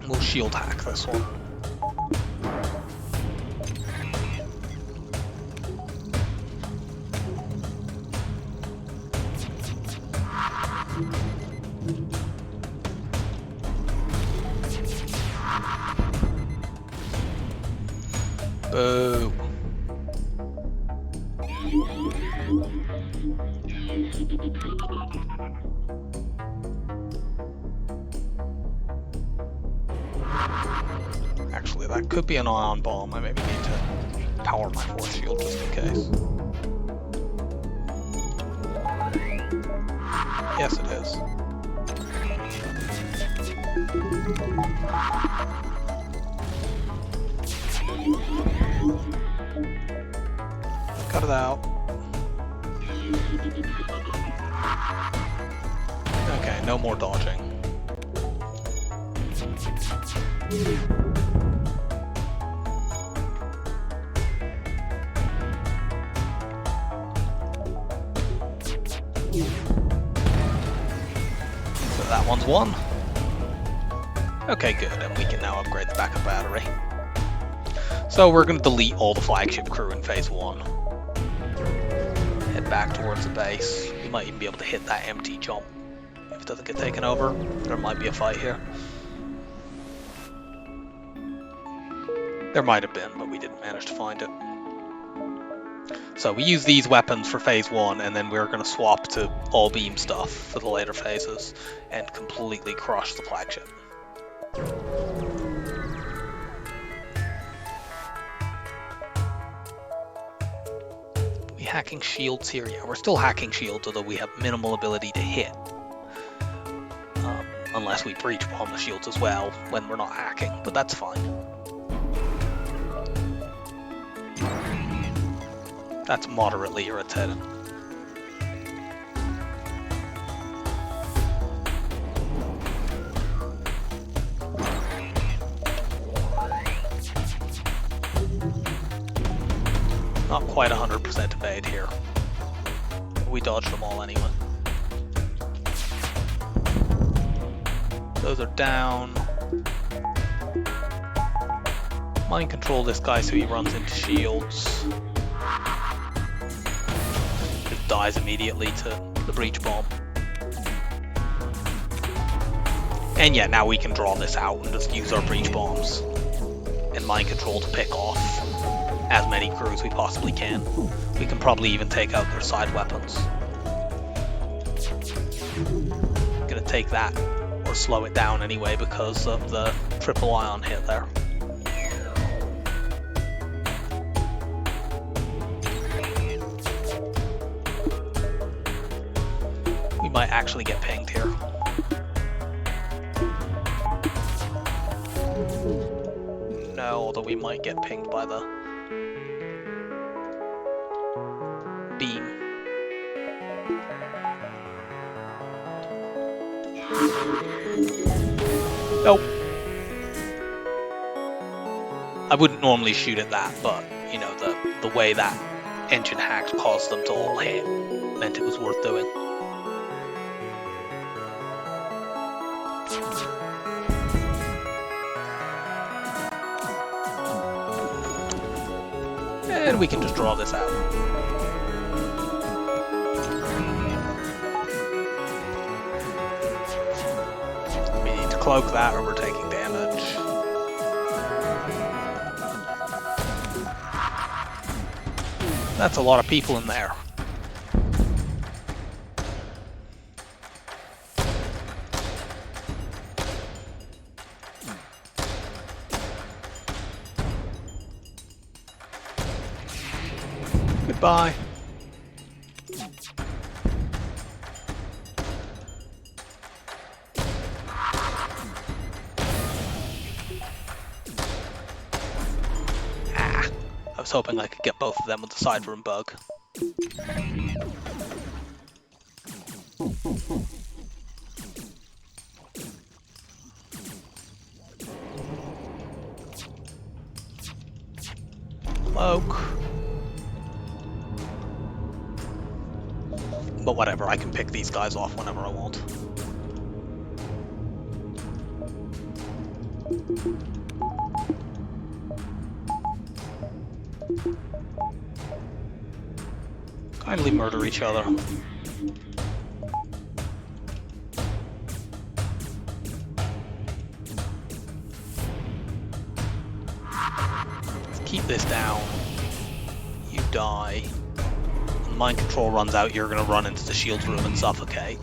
We'll shield hack this one. Boo. Actually, that could be an ion bomb. I maybe need to power my force shield just in case. Yes, it is. Cut it out. Okay, no more dodging. So that one's won. Okay, good, and we can now upgrade the backup battery. So we're going to delete all the flagship crew in phase 1. Head back towards the base. We might even be able to hit that empty jump. If it doesn't get taken over, there might be a fight here. There might have been, but we didn't manage to find it. So we use these weapons for phase 1, and then we're going to swap to all beam stuff for the later phases and completely crush the flagship. hacking shields here? Yeah, we're still hacking shields, although we have minimal ability to hit. Unless we breach bomb the shields as well when we're not hacking, but that's fine. That's moderately irritating. Not quite 100% evade here. We dodged them all anyway. Those are down. Mind control this guy so he runs into shields. Just dies immediately to the breach bomb. And yeah, now we can draw this out and just use our breach bombs and mind control to pick off as many crews as we possibly can. We can probably even take out their side weapons. Gonna take that, or slow it down anyway because of the triple ion hit there. We might actually get pinged here. No, although we might get pinged by the beam. Nope. I wouldn't normally shoot at that, but you know, the way that engine hack caused them to all hit meant it was worth doing. And we can just draw this out. We need to cloak that or we're taking damage. That's a lot of people in there. Goodbye. I was hoping I could get both of them with the side room bug. Smoke. But whatever, I can pick these guys off whenever I want. Kindly murder each other. Let's keep this down. You die. When mind control runs out, you're gonna run into the shields room and suffocate.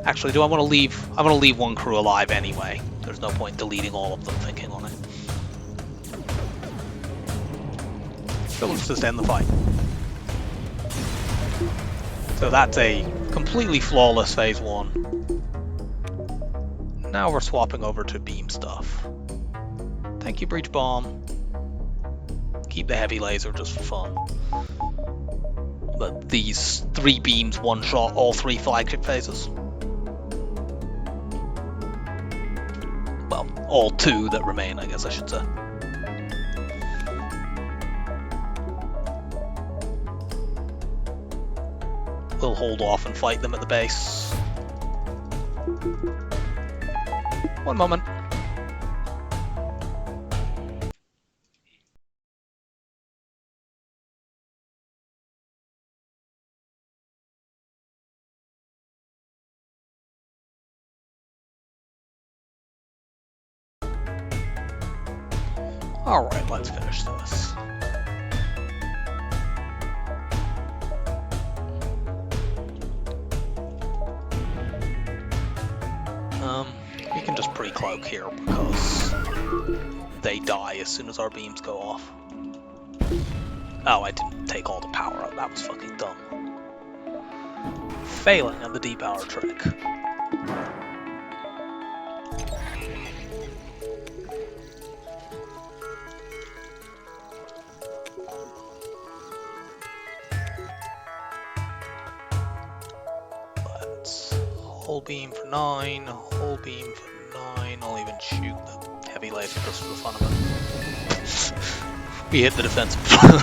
Actually, do I want to leave? I want to leave one crew alive anyway. There's no point deleting all of them thinking on it. So let's just end the fight. So that's a completely flawless phase 1. Now we're swapping over to beam stuff. Thank you, breach bomb. Keep the heavy laser just for fun. But these 3 beams one-shot all 3 flagship phases. Well, all 2 that remain, I guess I should say. We'll hold off and fight them at the base. One moment. Alright, let's finish this. We can just pre-cloak here because they die as soon as our beams go off. Oh, I didn't take all the power out. That was fucking dumb. Failing at the depower trick. Let's whole beam for 9, whole beam for 9. I'll even shoot the heavy laser just for the fun of it. We hit the defensive front.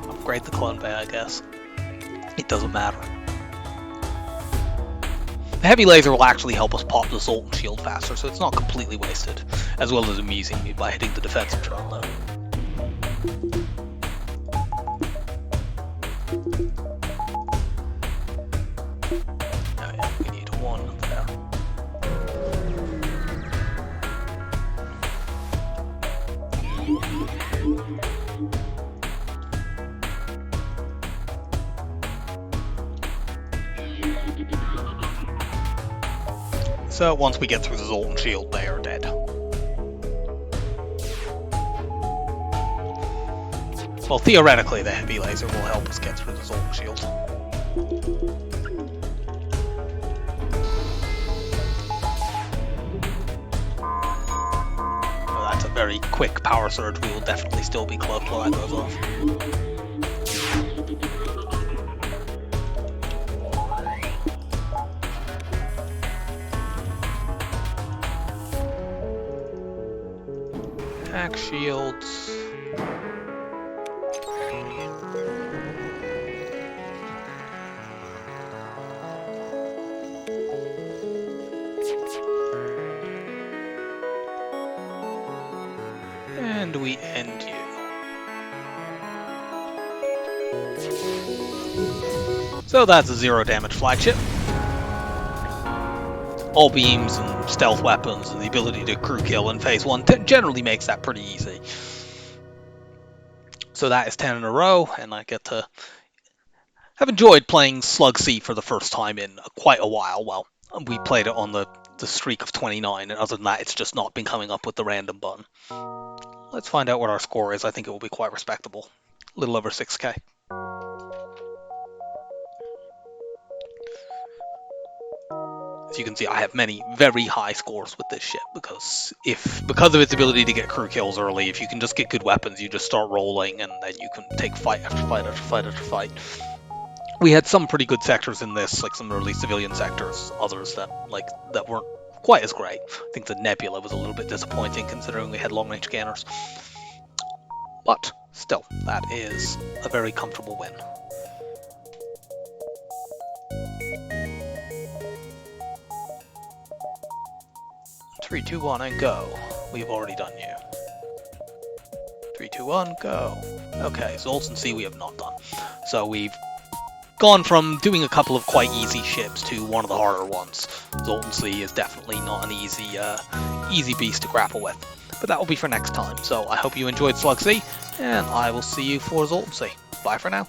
Upgrade the clone bay, I guess. It doesn't matter. The heavy laser will actually help us pop the Zoltan shield faster, so it's not completely wasted, as well as amusing me by hitting the defensive drone though. Oh yeah, we need 1 there. So once we get through the Zoltan shield, they are dead. Well, theoretically, the heavy laser will help us get through the Zoltan shield. Well, that's a very quick power surge. We will definitely still be close while that goes off. Attack shields. And we end you. So that's a 0 damage flagship. All beams and stealth weapons and the ability to crew kill in phase 1 generally makes that pretty easy. So that is 10 in a row, and I get to have enjoyed playing Slug C for the first time in quite a while. Well, we played it on the streak of 29, and other than that, it's just not been coming up with the random button. Let's find out what our score is. I think it will be quite respectable. A little over 6k. As you can see, I have many very high scores with this ship because of its ability to get crew kills early, if you can just get good weapons, you just start rolling and then you can take fight after fight after fight after fight. We had some pretty good sectors in this, like some early civilian sectors, others that weren't quite as great. I think the Nebula was a little bit disappointing considering we had long-range scanners. But still, that is a very comfortable win. 3, 2, 1, and go. We've already done you. 3, 2, 1, go. Okay, Zoltan C we have not done. So we've gone from doing a couple of quite easy ships to one of the harder ones. Zoltan C is definitely not an easy beast to grapple with. But that will be for next time. So I hope you enjoyed Slug C, and I will see you for Zoltan C. Bye for now.